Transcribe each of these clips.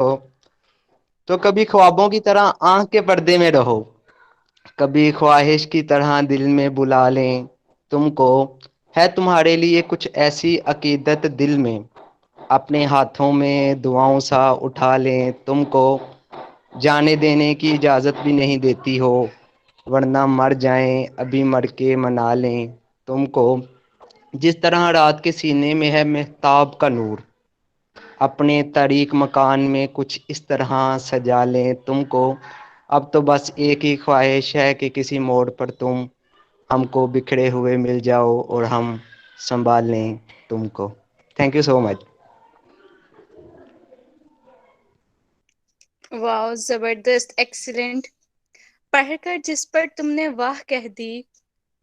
ہو تو کبھی خوابوں کی طرح آنکھ کے پردے میں رہو، کبھی خواہش کی طرح دل میں بلا لیں تم کو، ہے تمہارے لیے کچھ ایسی عقیدت دل میں، اپنے ہاتھوں میں دعاؤں سا اٹھا لیں تم کو، جانے دینے کی اجازت بھی نہیں دیتی ہو، ورنہ مر جائیں ابھی مر کے منا لیں تم کو، جس طرح رات کے سینے میں ہے مہتاب کا نور، اپنے تاریک مکان میں کچھ اس طرح سجا لیں تم کو، اب تو بس ایک ہی خواہش ہے کہ کسی موڑ پر تم ہم کو بکھرے ہوئے مل جاؤ اور ہم سنبھال لیں تم کو۔ تھینک یو سو مچ۔ واو، زبردست، ایکسیلنٹ۔ پڑھ کر جس پر تم نے واہ کہہ دی،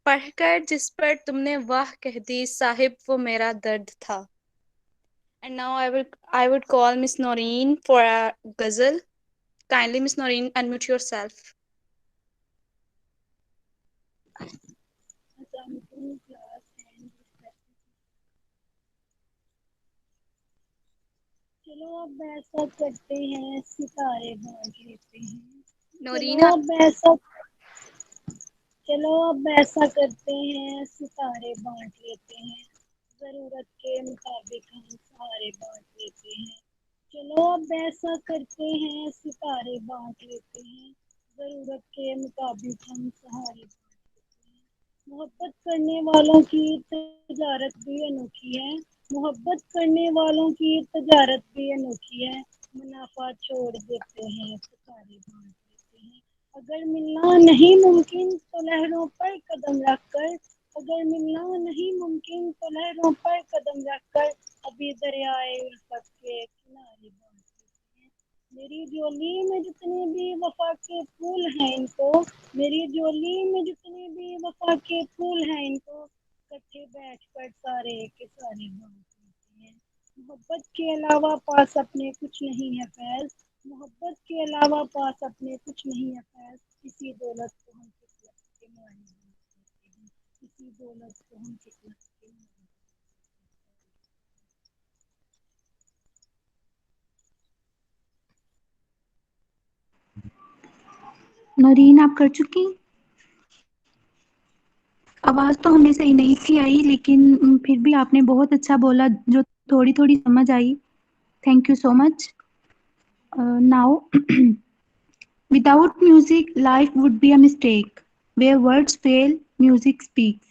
پڑھ کر جس پر تم نے واہ کہہ دی، صاحب وہ میرا درد تھا۔ And now I would call Miss Noreen for a ghazal. Kindly, Miss Noreen, unmute yourself. السلام علیکم کلاس اینڈ، چلو اب ایسا کرتے ہیں ستارے بانٹ لیتے ہیں، چلو Noreen, اب ایسا چلو اب ایسا کرتے ہیں ستارے بانٹ لیتے ہیں، ضرورت کے مطابق ہم سہارے بانٹ لیتے ہیں، چلو اب ایسا کرتے ہیں ستارے بانٹ لیتے ہیں، ضرورت کے مطابق ہم سہارے بانٹ لیتے ہیں، محبت کرنے والوں کی تجارت بھی انوکھی ہے، محبت کرنے والوں کی تجارت بھی انوکھی ہے، منافع چھوڑ دیتے ہیں ستارے بانٹ لیتے ہیں، اگر ملنا نہیں ممکن تو لہروں پر قدم رکھ کر، اگر ملنا نہیں ممکن تو لہروں پر قدم رکھ کر، ابھی دریائے الفت کے کنارے بانٹ لیتے ہیں، میری جولی میں جتنے بھی وفا کے پھول ہیں ان کو، میری جولی میں جتنے بھی وفا کے پھول ہیں ان کو، کٹھے بیٹھ کر سارے کے سارے بانٹ لیتے ہیں، محبت کے علاوہ پاس اپنے کچھ نہیں ہے فیض، محبت کے علاوہ پاس اپنے کچھ نہیں ہے فیض، کسی دولت کو ہم قسمت کے مالک بنا دیتے ہیں، کسی دولت کو ہم قسمت کے مالک۔ نورین آپ کر چکی؟ آواز تو ہمیں صحیح نہیں تھی آئی، لیکن پھر بھی آپ نے بہت اچھا بولا، جو تھوڑی تھوڑی سمجھ آئی۔ Thank you so much. Now without music life would be a mistake, where words fail music speaks.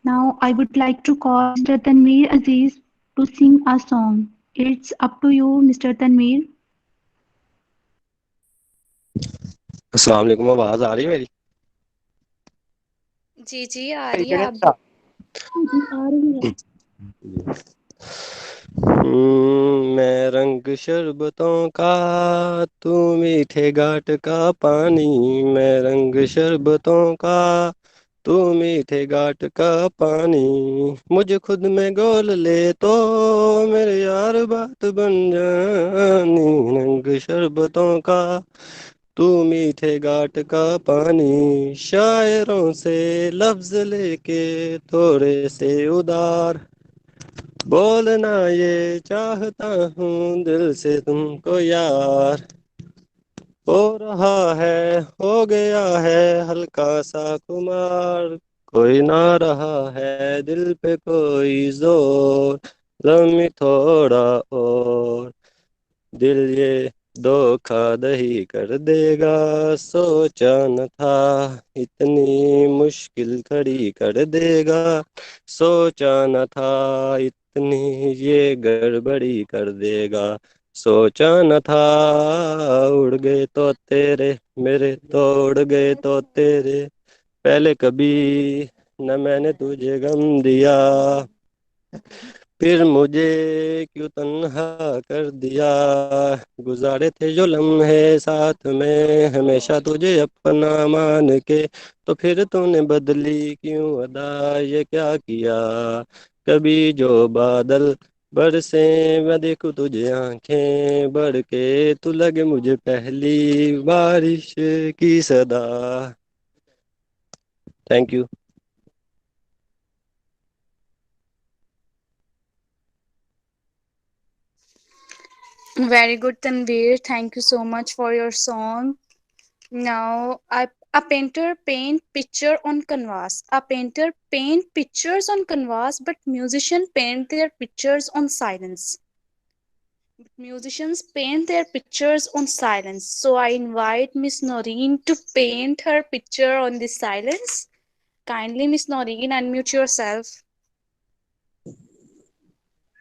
Now I would like to call Mr. Tanveer Aziz to sing a song. It's up to you, Mr. Tanveer. السلام علیکم، آواز آ رہی ہے میری؟ جی جی آ رہی ہے آپ۔ جی آ رہی ہے۔ میں رنگ شربتوں کا، تو میٹھے گھاٹ کا پانی، میں رنگ شربتوں کا، تو میٹھے گھاٹ کا پانی، مجھے خود میں گول لے تو میرے یار بات بن جانی، رنگ شربتوں کا تو میٹھے گھاٹ کا پانی، شاعروں سے لفظ لے کے تھوڑے سے ادار، بولنا یہ چاہتا ہوں دل سے تم کو یار، ہو رہا ہے ہو گیا ہے ہلکا سا خمار، کوئی نہ رہا ہے دل پہ کوئی زور، لمحے تھوڑا اور، دل یہ دھوکہ دہی کر دے گا، سوچا نہ تھا اتنی مشکل کھڑی کر دے گا، سوچا نہ تھا اتنی یہ گڑبڑی کر دے گا، سوچا نہ تھا، اڑ گئے تو تیرے میرے تو اڑ گئے تو تیرے، پہلے کبھی نہ میں نے تجھے غم دیا، پھر مجھے کیوں تنہا کر دیا، گزارے تھے جو لمحے ساتھ میں ہمیشہ تجھے اپنا مان کے، تو پھر تو نے بدلی کیوں ادا، یہ کیا کیا، کبھی جو بادل برسے میں دیکھوں تجھے آنکھیں بڑھ کے، تو لگے مجھے پہلی بارش کی صدا۔ Thank you. Very good, Tanveer. Thank you so much for your song. Now, a painter paint picture on canvas. A painter paint pictures on canvas, but musicians paint their pictures on silence. Musicians paint their pictures on silence. So I invite Miss Noreen to paint her picture on the silence. Kindly, Miss Noreen, unmute yourself.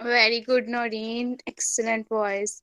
Very good, Noreen. Excellent voice.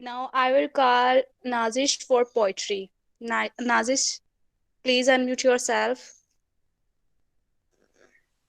Now I will call Nazish for poetry. Nazish, please unmute yourself.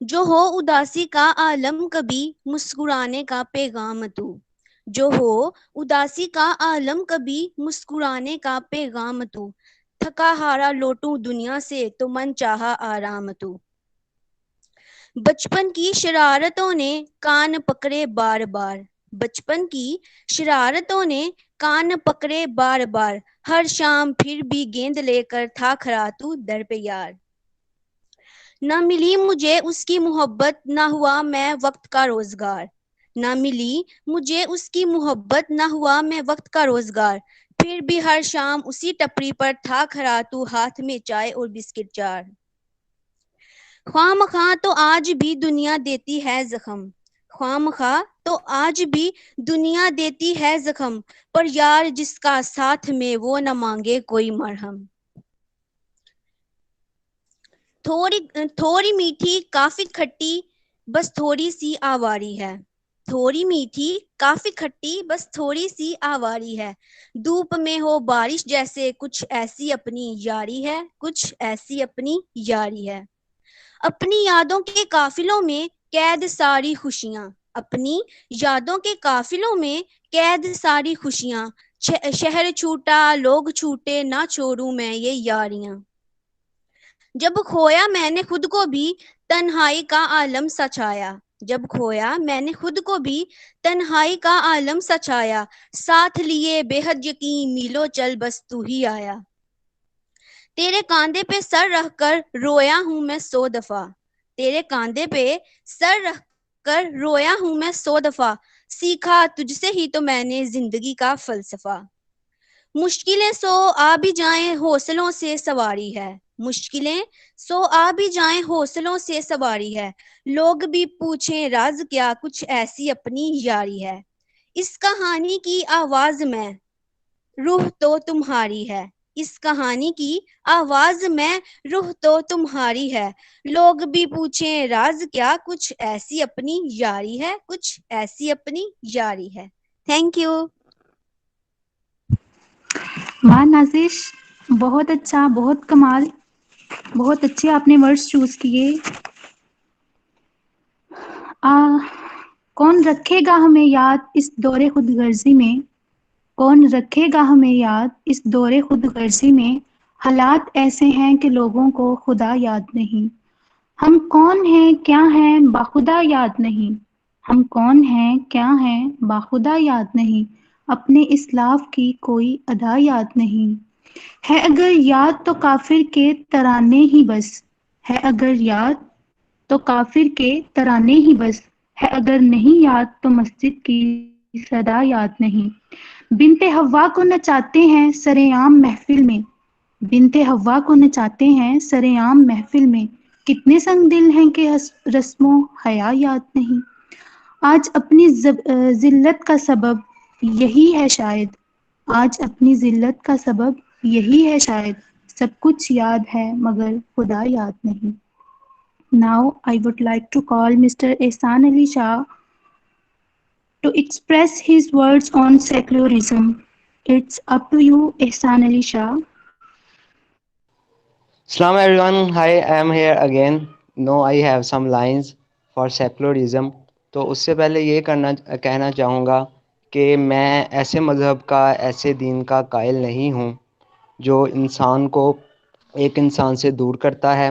جو ہو اداسی کا عالم کبھی مسکرانے کا پیغام تو، جو ہو اداسی کا عالم کبھی مسکرانے کا پیغام تو، تھکا ہارا لوٹوں دنیا سے تو من چاہا آرام تو، بچپن کی شرارتوں نے کان پکڑے بار بار، بچپن کی شرارتوں نے کان پکڑے بار بار، ہر شام پھر بھی گیند لے کر تھا کھڑا تو در پہ یار، نہ ملی مجھے اس کی محبت نہ ہوا میں وقت کا روزگار، نہ ملی مجھے اس کی محبت نہ ہوا میں وقت کا روزگار، پھر بھی ہر شام اسی ٹپری پر تھا کھڑا تو ہاتھ میں چائے اور بسکٹ چار، خواہ مخواہ تو آج بھی دنیا دیتی ہے زخم، خواہ مخواہ تو آج بھی دنیا دیتی ہے زخم، پر یار جس کا ساتھ میں وہ نہ مانگے کوئی مرہم، تھوڑی میٹھی کافی کھٹی بس تھوڑی سی آواری ہے، تھوڑی میٹھی کافی کھٹی بس تھوڑی سی آواری ہے، دھوپ میں ہو بارش جیسے کچھ ایسی اپنی یاری ہے، کچھ ایسی اپنی یاری ہے، اپنی یادوں کے قافلوں میں قید ساری خوشیاں، اپنی یادوں کے قافلوں میں قید ساری خوشیاں، شہر چھوٹا لوگ چھوٹے نہ چھوڑوں میں یہ یاریاں، جب کھویا میں نے خود کو بھی تنہائی کا عالم سچایا، جب کھویا میں نے خود کو بھی تنہائی کا عالم سچایا، ساتھ لیے بے حد یقین میلوں چل بس تو ہی آیا، تیرے کاندھے پہ سر رکھ کر رویا ہوں میں 100 دفعہ، تیرے کاندھے پہ سر رکھ کر رویا ہوں میں 100 دفعہ، سیکھا تجھ سے ہی تو میں نے زندگی کا فلسفہ، مشکلیں سو آ بھی جائیں حوصلوں سے سواری ہے، مشکلیں سو آ بھی جائیں حوصلوں سے سواری ہے، لوگ بھی پوچھیں راز کیا کچھ ایسی اپنی یاری ہے، اس کہانی کی آواز میں روح تو تمہاری ہے، اس کہانی کی آواز میں روح تو تمہاری ہے، لوگ بھی پوچھیں راز کیا کچھ ایسی اپنی یاری ہے، کچھ ایسی اپنی یاری ہے، تھینک یو۔ واہ نازش، بہت اچھا، بہت کمال، بہت اچھے آپ نے ورڈز چوز کیے۔ کون رکھے گا ہمیں یاد اس دور خود غرضی میں، کون رکھے گا ہمیں یاد اس دور خود غرضی میں، حالات ایسے ہیں کہ لوگوں کو خدا یاد نہیں، ہم کون ہیں کیا ہیں باخدا یاد نہیں، ہم کون ہیں کیا ہیں باخدا یاد نہیں، اپنے اسلاف کی کوئی ادا یاد نہیں، ہے اگر یاد تو کافر کے ترانے ہی بس، ہے اگر یاد تو کافر کے ترانے ہی بس، ہے اگر نہیں یاد تو مسجد کی صدا یاد نہیں، بنت حوا کو نچاتے ہیں سرے عام محفل میں، بنت حوا کو نچاتے ہیں سرے عام محفل میں، کتنے سنگ دل ہیں کہ رسم و حیا یاد نہیں، آج اپنی ذلت کا سبب یہی ہے شاید، آج اپنی ذلت کا سبب یہی ہے شاید، سب کچھ یاد ہے مگر خدا یاد نہیں۔ Now I would like to call Mr. Ehsan Ali Shah to express his words on secularism. It's up to you, Ehsan Ali Shah. Salam everyone, hi, I am here again. No, I have some lines for secularism. تو اس سے پہلے یہ کہنا چاہوں گا کہ میں ایسے مذہب کا ایسے دین کا قائل نہیں ہوں جو انسان کو ایک انسان سے دور کرتا ہے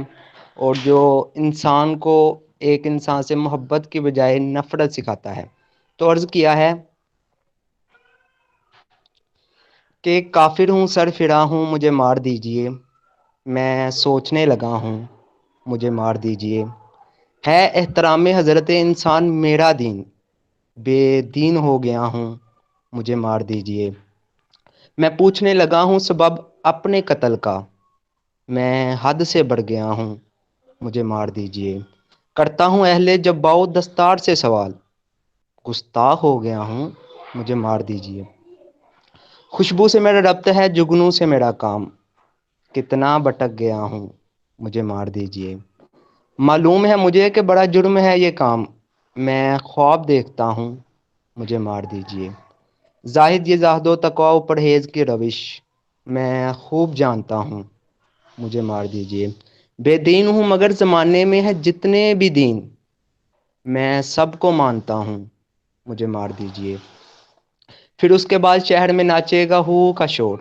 اور جو انسان کو ایک انسان سے محبت کی بجائے نفرت سکھاتا ہے۔ تو عرض کیا ہے کہ کافر ہوں سر پھرا ہوں مجھے مار دیجئے، میں سوچنے لگا ہوں مجھے مار دیجئے، ہے احترام حضرت انسان میرا دین، بے دین ہو گیا ہوں مجھے مار دیجئے، میں پوچھنے لگا ہوں سبب اپنے قتل کا، میں حد سے بڑھ گیا ہوں مجھے مار دیجئے، کرتا ہوں اہل جبا و دستار سے سوال، گستاخ ہو گیا ہوں مجھے مار دیجئے، خوشبو سے میرا ربط ہے جگنوں سے میرا کام، کتنا بھٹک گیا ہوں مجھے مار دیجئے، معلوم ہے مجھے کہ بڑا جرم ہے یہ کام، میں خواب دیکھتا ہوں مجھے مار دیجئے، زاہد یہ زاہد و تقوی و پرہیز کی روش میں خوب جانتا ہوں مجھے مار دیجئے، بے دین ہوں مگر زمانے میں ہے جتنے بھی دین، میں سب کو مانتا ہوں، مجھے مار دیجئے۔ پھر اس کے بعد شہر میں ناچے گا ہو کا شور،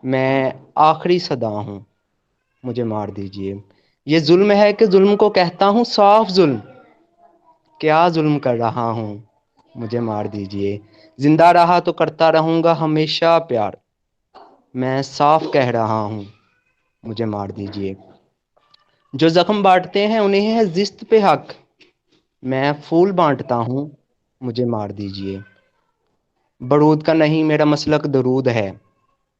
میں آخری صدا ہوں، مجھے مار دیجئے۔ یہ ظلم ہے کہ ظلم کو کہتا ہوں صاف ظلم، کیا ظلم کر رہا ہوں، مجھے مار دیجئے۔ زندہ رہا تو کرتا رہوں گا ہمیشہ پیار، میں صاف کہہ رہا ہوں، مجھے مار دیجئے۔ جو زخم بانٹتے ہیں انہیں ہے زشت پہ حق، میں پھول بانٹتا ہوں، مجھے مار دیجئے۔ برود کا نہیں میرا مسلک درود ہے،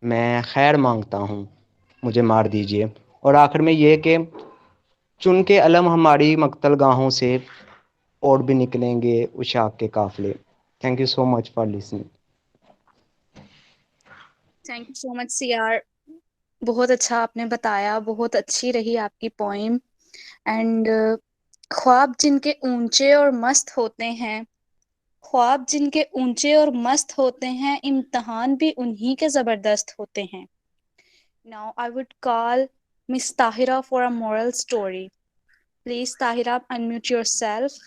میں خیر مانگتا ہوں، مجھے مار دیجئے۔ اور آخر میں یہ کہ چن کے علم ہماری مقتل گاہوں سے، اور بھی نکلیں گے اشاق کے قافلے۔ Thank you so much for listening. Thank you so much CR، بہت اچھا آپ نے بتایا، بہت اچھی رہی آپ کی پوئم۔ اینڈ خواب جن کے اونچے اور مست ہوتے ہیں، خواب جن کے اونچے اور مست ہوتے ہیں، امتحان بھی انہی کے زبردست ہوتے ہیں۔ Now I would call Miss Tahira for a moral story. Please Tahira, unmute yourself.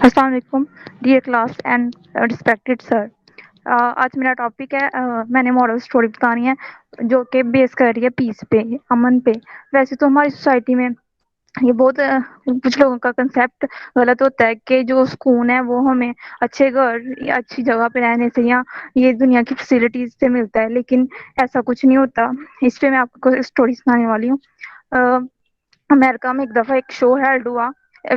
السلام علیکم ڈیئر کلاس اینڈ ریسپیکٹڈ سر، آج میرا ٹاپک ہے، میں نے مورل اسٹوری بتانی ہے جو کہ بیس کر رہی ہے پیس پہ، امن پہ۔ ویسے تو ہماری سوسائٹی میں یہ بہت کچھ لوگوں کا کنسیپٹ غلط ہوتا ہے کہ جو سکون ہے وہ ہمیں اچھے گھر یا اچھی جگہ پہ رہنے سے یا یہ دنیا کی فیسلٹیز سے ملتا ہے، لیکن ایسا کچھ نہیں ہوتا۔ اس پہ میں آپ کو اسٹوری سنانے والی ہوں۔ امریکہ میں ایک دفعہ ایک شو ہیلڈ ہوا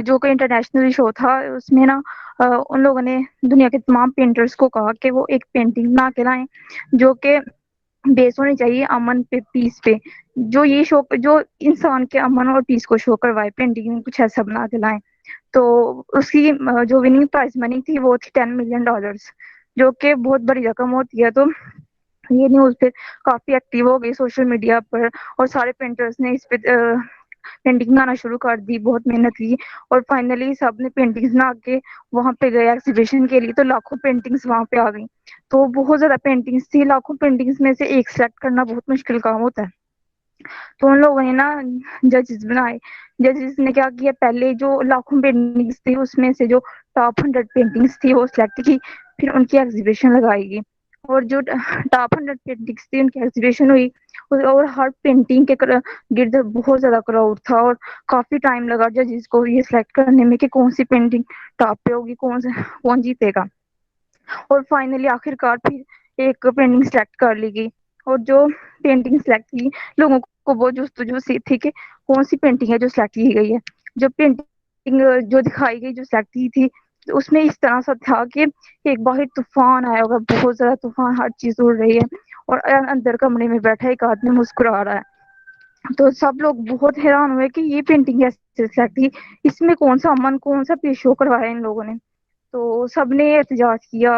جو کہ انٹرنیشنل شو تھا۔ اس میں نا ان لوگوں نے دنیا کے تمام پینٹرز کو کہا کہ وہ ایک پینٹنگ بنا کے لائیں جو کہ بیس ہونی چاہیے امن پہ، پیس پہ، جو یہ شو جو انسان کے امن اور پیس کو شو کروائے، پینٹنگ میں کچھ ایسا بنا کے لائیں۔ تو اس کی جو وننگ پرائز منی تھی وہ تھی $10 ملین، جو کہ بہت بڑی رقم ہوتی ہے۔ تو یہ نیوز پہ کافی ایکٹیو ہو گئی سوشل میڈیا پر، اور سارے پینٹرز نے اس پہ پینٹنگ بنانا شروع کر دی، بہت محنت کی، اور فائنلی سب نے پینٹنگز بنا کے وہاں پہ گئے ایگزیبیشن کے لیے۔ تو لاکھوں پینٹنگز وہاں پہ آ گئیں، تو بہت زیادہ پینٹنگز تھی۔ لاکھوں پینٹنگز میں سے ایک سلیکٹ کرنا بہت مشکل کام ہوتا ہے۔ تو ان لوگوں نے نا ججز بنائے۔ ججز نے کیا کیا، پہلے جو لاکھوں پینٹنگز تھی اس میں سے جو ٹاپ 100 پینٹنگز تھی وہ سلیکٹ کی، پھر ان کی ایگزیبیشن لگائی گئی، اور جو ٹاپ 100 پینٹنگز تھی ان کی ایگزیبیشن ہوئی، اور ہر پینٹنگ کے گرد بہت زیادہ کراؤڈ تھا، اور کافی ٹائم لگا ججز کو یہ سلیکٹ کرنے میں کہ کون سی پینٹنگ ٹاپ پہ ہوگی، کون جیتے گا۔ اور فائنلی آخر کار پھر ایک پینٹنگ سلیکٹ کر لی گئی، اور جو پینٹنگ سلیکٹ کی لوگوں کو بہت جستجو سی تھی کہ کون سی پینٹنگ ہے جو سلیکٹ کی گئی ہے۔ جو پینٹنگ جو دکھائی گئی جو سلیکٹ کی تھی اس میں اس طرح سا تھا کہ ایک باہر طوفان آیا ہوگا، بہت زیادہ طوفان، ہر چیز اڑ رہی ہے، اور اندر کمرے میں بیٹھا ایک آدمی مسکرا رہا ہے۔ تو سب لوگ بہت حیران ہوئے کہ یہ پینٹنگ کیسے سلیکٹ کی، اس میں کون سا امن، کون سا پیش شو کروایا ان لوگوں نے۔ تو سب نے احتجاج کیا،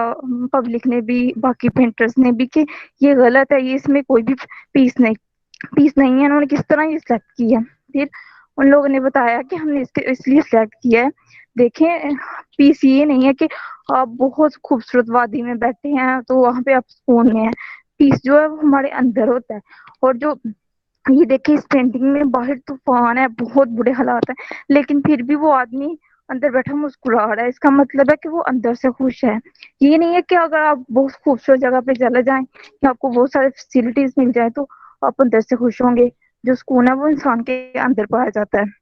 پبلک نے بھی، باقی پینٹرز نے بھی، کہ یہ غلط ہے، یہ اس میں کوئی بھی پیس نہیں ہے، انہوں نے کس طرح یہ سلیکٹ کی ہے۔ پھر ان لوگوں نے بتایا کہ ہم نے اس لیے سلیکٹ کیا ہے، دیکھیں پیس یہ نہیں ہے کہ آپ بہت خوبصورت وادی میں بیٹھے ہیں تو وہاں پہ آپ سکون میں ہیں، پیس جو ہے وہ ہمارے اندر ہوتا ہے۔ اور جو یہ دیکھیں اس پینٹنگ میں باہر طوفان ہے، بہت برے حالات ہیں، لیکن پھر بھی وہ آدمی اندر بیٹھا مسکرا رہا ہے، اس کا مطلب ہے کہ وہ اندر سے خوش ہے۔ یہ نہیں ہے کہ اگر آپ بہت خوبصورت جگہ پہ چلے جائیں کہ آپ کو بہت سارے فیسلٹیز مل جائیں تو آپ اندر سے خوش ہوں گے۔ جو سکون ہے وہ انسان کے اندر پایا جاتا ہے۔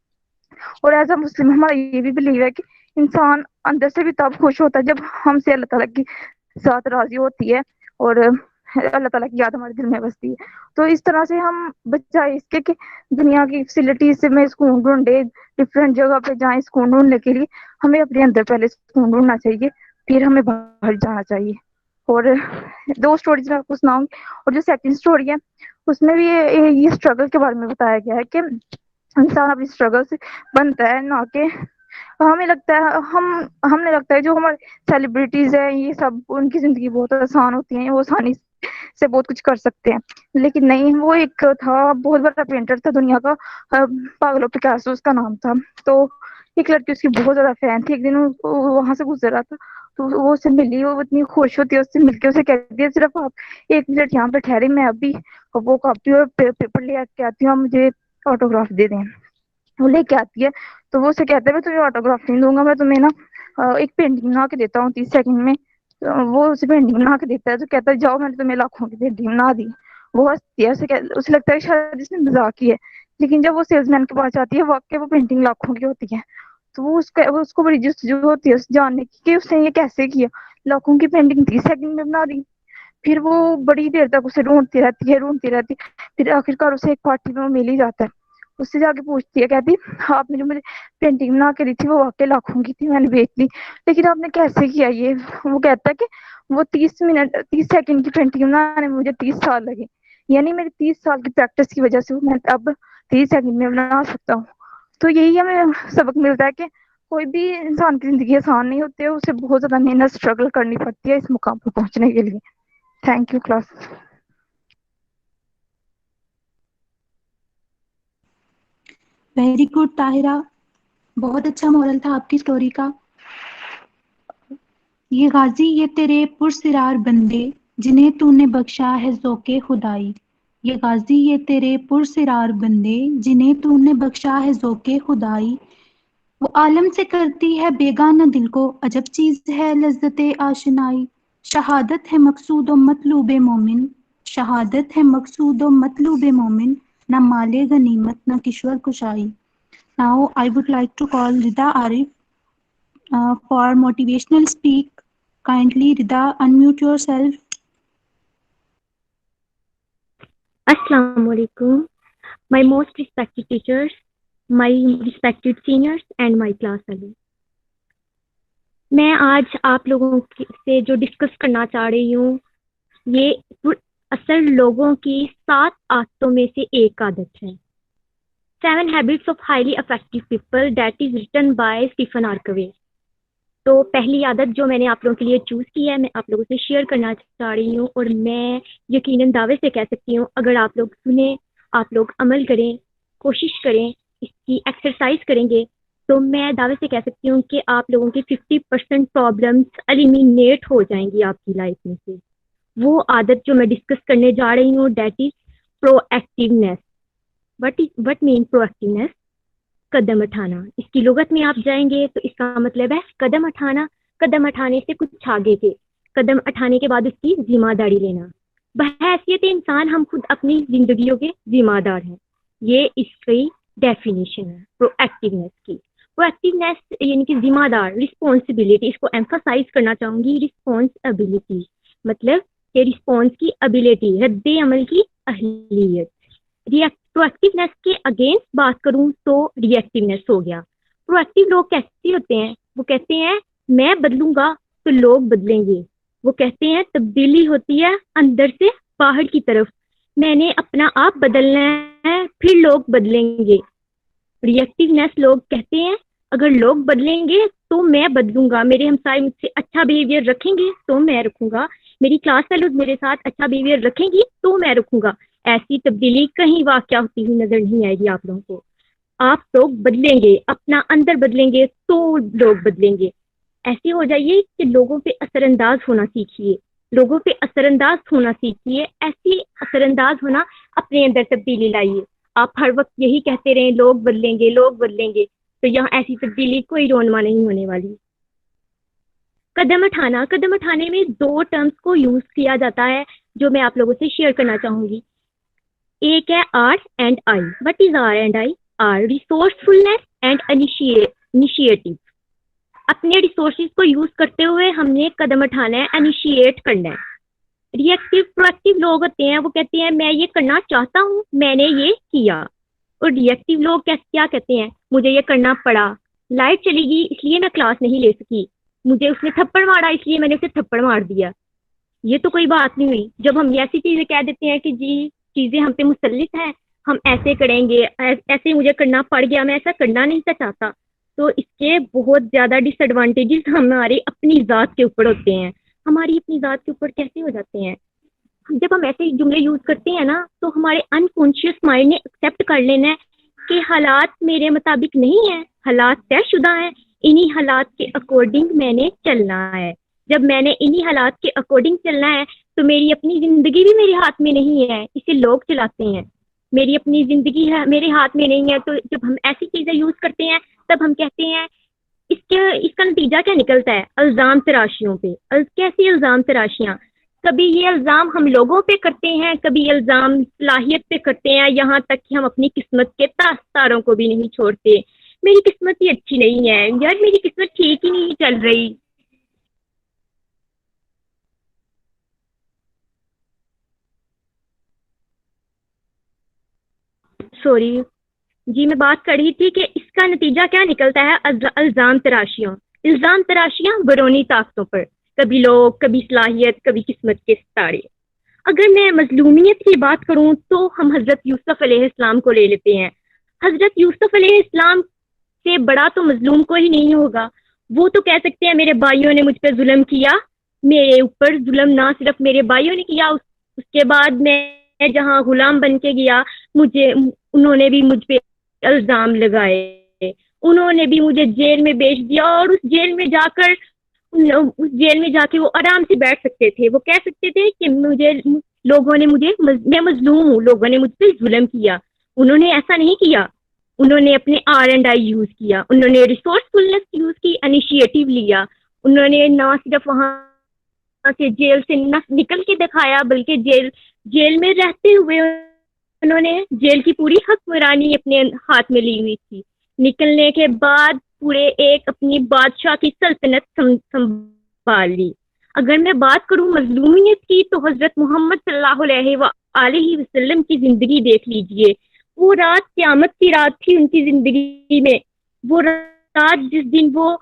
اور ایز اے مسلم ہمارا یہ بھی بلیو ہے کہ انسان اندر سے بھی تب خوش ہوتا ہے جب ہم سے اللہ تعالیٰ کی ذات راضی ہوتی ہے، اور اللہ تعالیٰ کی یاد ہمارے دل میں بستی ہے۔ تو اس طرح سے ہم بچائے اس کے کہ دنیا کی فیسلٹیز سے میں سکون ڈھونڈے، ڈفرینٹ جگہ پہ جائیں سکون ڈھونڈنے کے لیے، ہمیں اپنے اندر پہلے سکون ڈھونڈنا چاہیے، پھر ہمیں باہر جانا چاہیے۔ اور 2 اسٹوریز میں آپ کو سناؤں گی، اور جو سیکنڈ اسٹوری ہے اس میں بھی یہ اسٹرگل کے بارے میں بتایا گیا ہے کہ انسان اپنی اسٹرگل سے بنتا ہے، نہ کہ ہمیں لگتا ہے ہمیں لگتا ہے جو ہمارے سیلیبریٹیز ہیں یہ سب ان کی زندگی بہت آسان ہوتی ہے، وہ آسانی سے بہت کچھ کر سکتے ہیں، لیکن نہیں۔ وہ ایک تھا بہت بڑا پینٹر تھا دنیا کا، پاگلو پکاسو اس کا نام تھا۔ تو ایک لڑکی اس کی بہت زیادہ فین تھی، ایک دن وہاں سے گزر رہا تھا تو وہ اسے ملی, وہ اتنی خوش ہوتی ہے اس سے مل کے, اسے کہتی ہے صرف آپ 1 منٹ یہاں پہ ٹھہرے, میں ابھی وہ کاپی اور پیپر لے کے آتی ہوں, مجھے آٹوگراف دے دیں. وہ لے کے آتی ہے تو وہ اسے کہتا ہے میں تمہیں آٹوگراف نہیں دوں گا, میں تمہیں نا ایک پینٹنگ بنا کے دیتا ہوں 30 سیکنڈ میں. وہ اسے پینٹنگ بنا کے دیتا ہے تو کہتا ہے جاؤ, میں نے تمہیں لاکھوں کی پینٹنگ بنا دی. وہ ہنستی ہے, اسے لگتا ہے شاید اس نے مذاق کی ہے, لیکن جب وہ سیلس مین کے پاس جاتی ہے واقعی وہ پینٹنگ لاکھوں کی ہوتی ہے. تو وہ اس کو بڑی جستجو ہوتی ہے جاننے کی کہ اس نے یہ کیسے کیا, لاکھوں کی پینٹنگ 30 سیکنڈ میں بنا دی. پھر وہ بڑی دیر تک اسے ڈھونڈتی رہتی. پھر آخرکار اسے ایک پارٹی میں مل ہی جاتا ہے. اس سے جا کے پوچھتی ہے, کہتی آپ نے جو مجھے پینٹنگ بنا کے دی تھی وہ واقعی لاکھوں کی تھی, میں نے بیچ دی, لیکن آپ نے کیسے کیا یہ؟ وہ کہتا ہے کہ وہ 30 سیکنڈ کی پینٹنگ بنانے میں مجھے 30 سال لگے, یعنی میری 30 سال کی پریکٹس کی وجہ سے میں اب 30 سیکنڈ میں بنا سکتا ہوں. تو یہی ہمیں سبق ملتا ہے کہ کوئی بھی انسان کی زندگی آسان نہیں ہوتی ہے, اسے بہت زیادہ محنت اسٹرگل کرنی پڑتی ہے اس مقام پر پہنچنے کے لیے. Thank you class. Very good Tahira, بہت اچھا مورل تھا آپ کی اسٹوری کا. یہ غازی یہ تیرے پرسرار بندے جنہیں تو نے بخشا ہے ذوق خدائی. یہ غازی یہ تیرے پرسرار بندے جنہیں تو نے بخشا ہے ذوق خدائی. وہ عالم سے کرتی ہے بیگانہ دل کو, عجب چیز ہے لذت آشنائی. شہادت ہے مقصود و مطلوب مومن, شہادت ہے مقصود و مطلوب مومن, نہ مال غنیمت نہ کشور کشائی. Now I would like to call Rida Arif for motivational speak. Kindly Rida unmute yourself. Assalamu alaikum. My most respected teachers, my respected seniors and my class fellows. میں آج آپ لوگوں سے جو ڈسکس کرنا چاہ رہی ہوں یہ اصل لوگوں کی 7 عادتوں میں سے ایک عادت ہے. 7 Habits of Highly Effective People that is written by Stephen R. Covey. تو پہلی عادت جو میں نے آپ لوگوں کے لیے چوز کی ہے میں آپ لوگوں سے شیئر کرنا چاہ رہی ہوں, اور میں یقیناً دعوے سے کہہ سکتی ہوں اگر آپ لوگ سنیں, آپ لوگ عمل کریں, کوشش کریں, اس کی ایکسرسائز کریں گے تو میں دعوے سے کہہ سکتی ہوں کہ آپ لوگوں کی 50% پرابلمس ایلیمینیٹ ہو جائیں گی آپ کی لائف میں سے. وہ عادت جو میں ڈسکس کرنے جا رہی ہوں that is proactiveness. What mean proactiveness? قدم اٹھانا. اس کی لغت میں آپ جائیں گے تو اس کا مطلب ہے قدم اٹھانا, قدم اٹھانے سے کچھ آگے کے, قدم اٹھانے کے بعد اس کی ذمہ داری لینا. بحیثیت انسان ہم خود اپنی زندگیوں کے ذمہ دار ہیں. یہ اس کی ڈیفینیشن ہے پرو ایکٹیونیس کی. پرو ایکٹیونیس یعنی کہ ذمہ دار, رسپانسبلٹی. اس کو ایمفاسائز کرنا چاہوں گی, رسپانسبلٹی مطلب کہ رسپانس کی ابیلٹی, رد عمل کی اہلیت. پرو ایکٹیونیس کے اگینسٹ بات کروں تو ری ایکٹیونیس ہو گیا. پرو ایکٹیو لوگ کیسے ہوتے ہیں؟ وہ کہتے ہیں میں بدلوں گا تو لوگ بدلیں گے. وہ کہتے ہیں تبدیلی ہوتی ہے اندر سے باہر کی طرف, میں نے اپنا آپ بدلنا ہے پھر لوگ بدلیں گے. ری ایکٹیونیس لوگ کہتے ہیں اگر لوگ بدلیں گے تو میں بدلوں گا, میرے ہمسائے مجھ سے اچھا بیہیویئر رکھیں گے تو میں رکھوں گا, میری کلاس فیلوز میرے ساتھ اچھا بیہیویئر رکھیں گی تو میں رکھوں گا. ایسی تبدیلی کہیں واقع ہوتی ہوئی نظر نہیں آئے گی آپ لوگوں کو. آپ لوگ بدلیں گے, اپنا اندر بدلیں گے تو لوگ بدلیں گے. ایسے ہو جائیے کہ لوگوں پہ اثر انداز ہونا سیکھیے, لوگوں پہ اثر انداز ہونا سیکھیے. ایسی اثر انداز ہونا, اپنے اندر تبدیلی لائیے. آپ ہر وقت یہی کہتے رہیں لوگ بدلیں گے لوگ بدلیں گے, تو یہاں ایسی تبدیلی کوئی رونما نہیں ہونے والی. قدم اٹھانا, قدم اٹھانے میں 2 ٹرمز کو یوز کیا جاتا ہے جو میں آپ لوگوں سے شیئر کرنا چاہوں گی. ایک ہے R and I. What is R and I? R resourcefulness and initiative. اپنے ریسورسز کو یوز کرتے ہوئے ہم نے قدم اٹھانا ہے, انیشیٹ کرنا ہے. ری ایکٹیو پرو ایکٹیو لوگ ہوتے ہیں وہ کہتے ہیں میں یہ کرنا چاہتا ہوں میں نے یہ کیا, اور ری ایکٹیو لوگ کیا کہتے ہیں مجھے یہ کرنا پڑا, لائٹ چلی گئی اس لیے میں کلاس نہیں لے سکی, مجھے اس نے تھپڑ مارا اس لیے میں نے اسے تھپڑ مار دیا. یہ تو کوئی بات نہیں ہوئی. جب ہم ایسی چیزیں کہہ دیتے ہیں کہ جی چیزیں ہم پہ مسلط ہیں, ہم ایسے کریں گے, ایسے مجھے کرنا پڑ گیا, میں ایسا کرنا نہیں چاہتا, تو اس کے بہت زیادہ ڈس ایڈوانٹیجز ہماری اپنی ذات کے اوپر ہوتے ہیں. ہماری اپنی ذات کے اوپر کیسے ہو جاتے ہیں؟ جب ہم ایسے جملے یوز کرتے ہیں نا تو ہمارے انکانشیس مائنڈ نے ایکسیپٹ کر لینا ہے کہ حالات میرے مطابق نہیں ہیں, حالات طے شدہ ہیں, انہی حالات کے اکارڈنگ میں نے چلنا ہے. جب میں نے انہی حالات کے اکارڈنگ چلنا ہے تو میری اپنی زندگی بھی میرے ہاتھ میں نہیں ہے, اسے لوگ چلاتے ہیں. میری اپنی زندگی ہے میرے ہاتھ میں نہیں ہے. تو جب ہم ایسی چیزیں یوز کرتے ہیں تب ہم کہتے ہیں اس کا نتیجہ کیا نکلتا ہے؟ الزام تراشیوں پہ. کیسی الزام تراشیاں؟ کبھی یہ الزام ہم لوگوں پہ کرتے ہیں, کبھی الزام صلاحیت پہ کرتے ہیں, یہاں تک کہ ہم اپنی قسمت کے تاروں کو بھی نہیں چھوڑتے. میری قسمت ہی اچھی نہیں ہے یار, میری قسمت ٹھیک ہی نہیں چل رہی. سوری جی, میں بات کر رہی تھی کہ اس کا نتیجہ کیا نکلتا ہے؟ الزام تراشیاں. الزام تراشیاں بیرونی طاقتوں پر, کبھی لوگ, کبھی صلاحیت, کبھی قسمت کے ستارے. اگر میں مظلومیت کی بات کروں تو ہم حضرت یوسف علیہ السلام کو لے لیتے ہیں. حضرت یوسف علیہ السلام سے بڑا تو مظلوم کوئی نہیں ہوگا. وہ تو کہہ سکتے ہیں میرے بھائیوں نے مجھ پہ ظلم کیا. میرے اوپر ظلم نہ صرف میرے بھائیوں نے کیا, اس کے بعد میں جہاں غلام بن کے گیا انہوں نے بھی مجھ پہ الزام لگائے, انہوں نے بھی مجھے جیل میں بیچ دیا. اور اس جیل میں جا کے وہ آرام سے بیٹھ سکتے تھے. وہ کہہ سکتے تھے کہ میں مظلوم ہوں, لوگوں نے مجھ پہ ظلم کیا. انہوں نے ایسا نہیں کیا. انہوں نے اپنے R&I یوز کیا, انہوں نے ریسورسفلنس یوز کی, انیشیٹو لیا. انہوں نے نہ صرف وہاں سے جیل سے نکل کے دکھایا بلکہ جیل میں رہتے ہوئے انہوں نے جیل کی پوری حکمرانی اپنے ہاتھ میں لی ہوئی تھی. نکلنے کے بعد پورے ایک اپنی بادشاہ کی سلطنت سنبھال لی. اگر میں بات کروں مظلومیت کی تو حضرت محمد صلی اللہ علیہ وسلم کی زندگی دیکھ لیجئے. وہ رات قیامت کی رات تھی ان کی زندگی میں. وہ رات جس دن وہ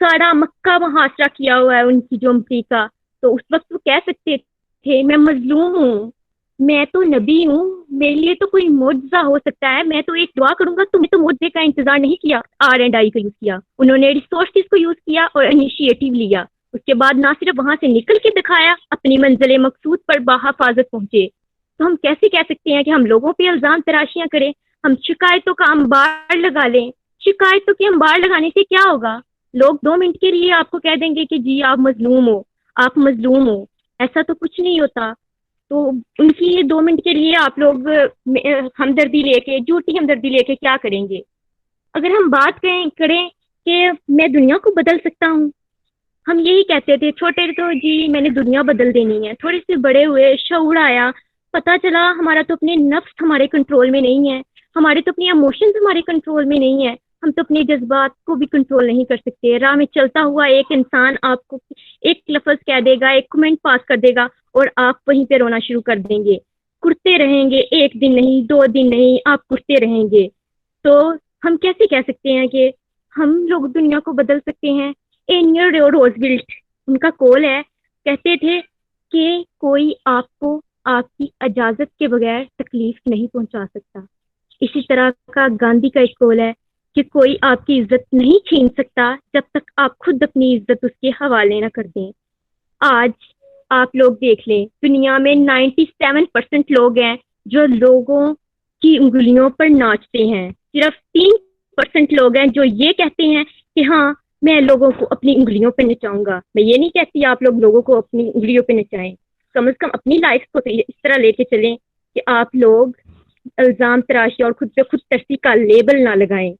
سارا مکہ محاصرہ کیا ہوا ہے ان کی جومپی کا, تو اس وقت وہ کہہ سکتے تھے میں مظلوم ہوں, میں تو نبی ہوں, میرے لیے تو کوئی معجزہ ہو سکتا ہے. میں تو ایک دعا کروں گا. تم نے تو معجزے کا انتظار نہیں کیا, R&I کا یوز کیا. انہوں نے ریسورسز کو یوز کیا اور انیشیٹو لیا. اس کے بعد نہ صرف وہاں سے نکل کے دکھایا, اپنی منزل مقصود پر بحفاظت پہنچے. تو ہم کیسے کہہ سکتے ہیں کہ ہم لوگوں پہ الزام تراشیاں کریں؟ ہم شکایتوں کا انبار لگا لیں. شکایتوں کے انبار لگانے سے کیا ہوگا؟ لوگ 2 منٹ کے لیے آپ کو کہہ دیں گے کہ جی آپ مظلوم ہو, آپ مظلوم ہو. ایسا تو کچھ نہیں ہوتا. تو ان کی 2 منٹ کے لیے آپ لوگ ہمدردی لے کے, جھوٹی ہمدردی لے کے کیا کریں گے؟ اگر ہم بات کریں کہ میں دنیا کو بدل سکتا ہوں, ہم یہی کہتے تھے چھوٹے تو جی میں نے دنیا بدل دینی ہے. تھوڑے سے بڑے ہوئے, شعور آیا, پتہ چلا ہمارا تو اپنے نفس ہمارے کنٹرول میں نہیں ہے, ہمارے تو اپنی ایموشنز ہمارے کنٹرول میں نہیں ہے, ہم تو اپنے جذبات کو بھی کنٹرول نہیں کر سکتے. راہ میں چلتا ہوا ایک انسان آپ کو ایک لفظ کہہ دے گا, ایک کمنٹ پاس کر دے گا اور آپ وہیں پہ رونا شروع کر دیں گے. کرتے رہیں گے, 1 دن نہیں, 2 دن نہیں, آپ کرتے رہیں گے. تو ہم کیسے کہہ سکتے ہیں کہ ہم لوگ دنیا کو بدل سکتے ہیں؟ اینیل روزویلٹ ان کا قول ہے, کہتے تھے کہ کوئی آپ کو آپ کی اجازت کے بغیر تکلیف نہیں پہنچا سکتا. اسی طرح کا گاندھی کا ایک قول ہے کہ کوئی آپ کی عزت نہیں چھین سکتا جب تک آپ خود اپنی عزت اس کے حوالے نہ کر دیں. آج آپ لوگ دیکھ لیں, دنیا میں 97% لوگ ہیں جو لوگوں کی انگلیوں پر ناچتے ہیں. صرف 3% لوگ ہیں جو یہ کہتے ہیں کہ ہاں میں لوگوں کو اپنی انگلیوں پہ نچاؤں گا. میں یہ نہیں کہتی آپ لوگ لوگوں کو اپنی انگلیوں پہ نچائیں, کم از کم اپنی لائف کو اس طرح لے کے چلیں کہ آپ لوگ الزام تراشی اور خود پہ خود ترسی کا لیبل نہ لگائیں.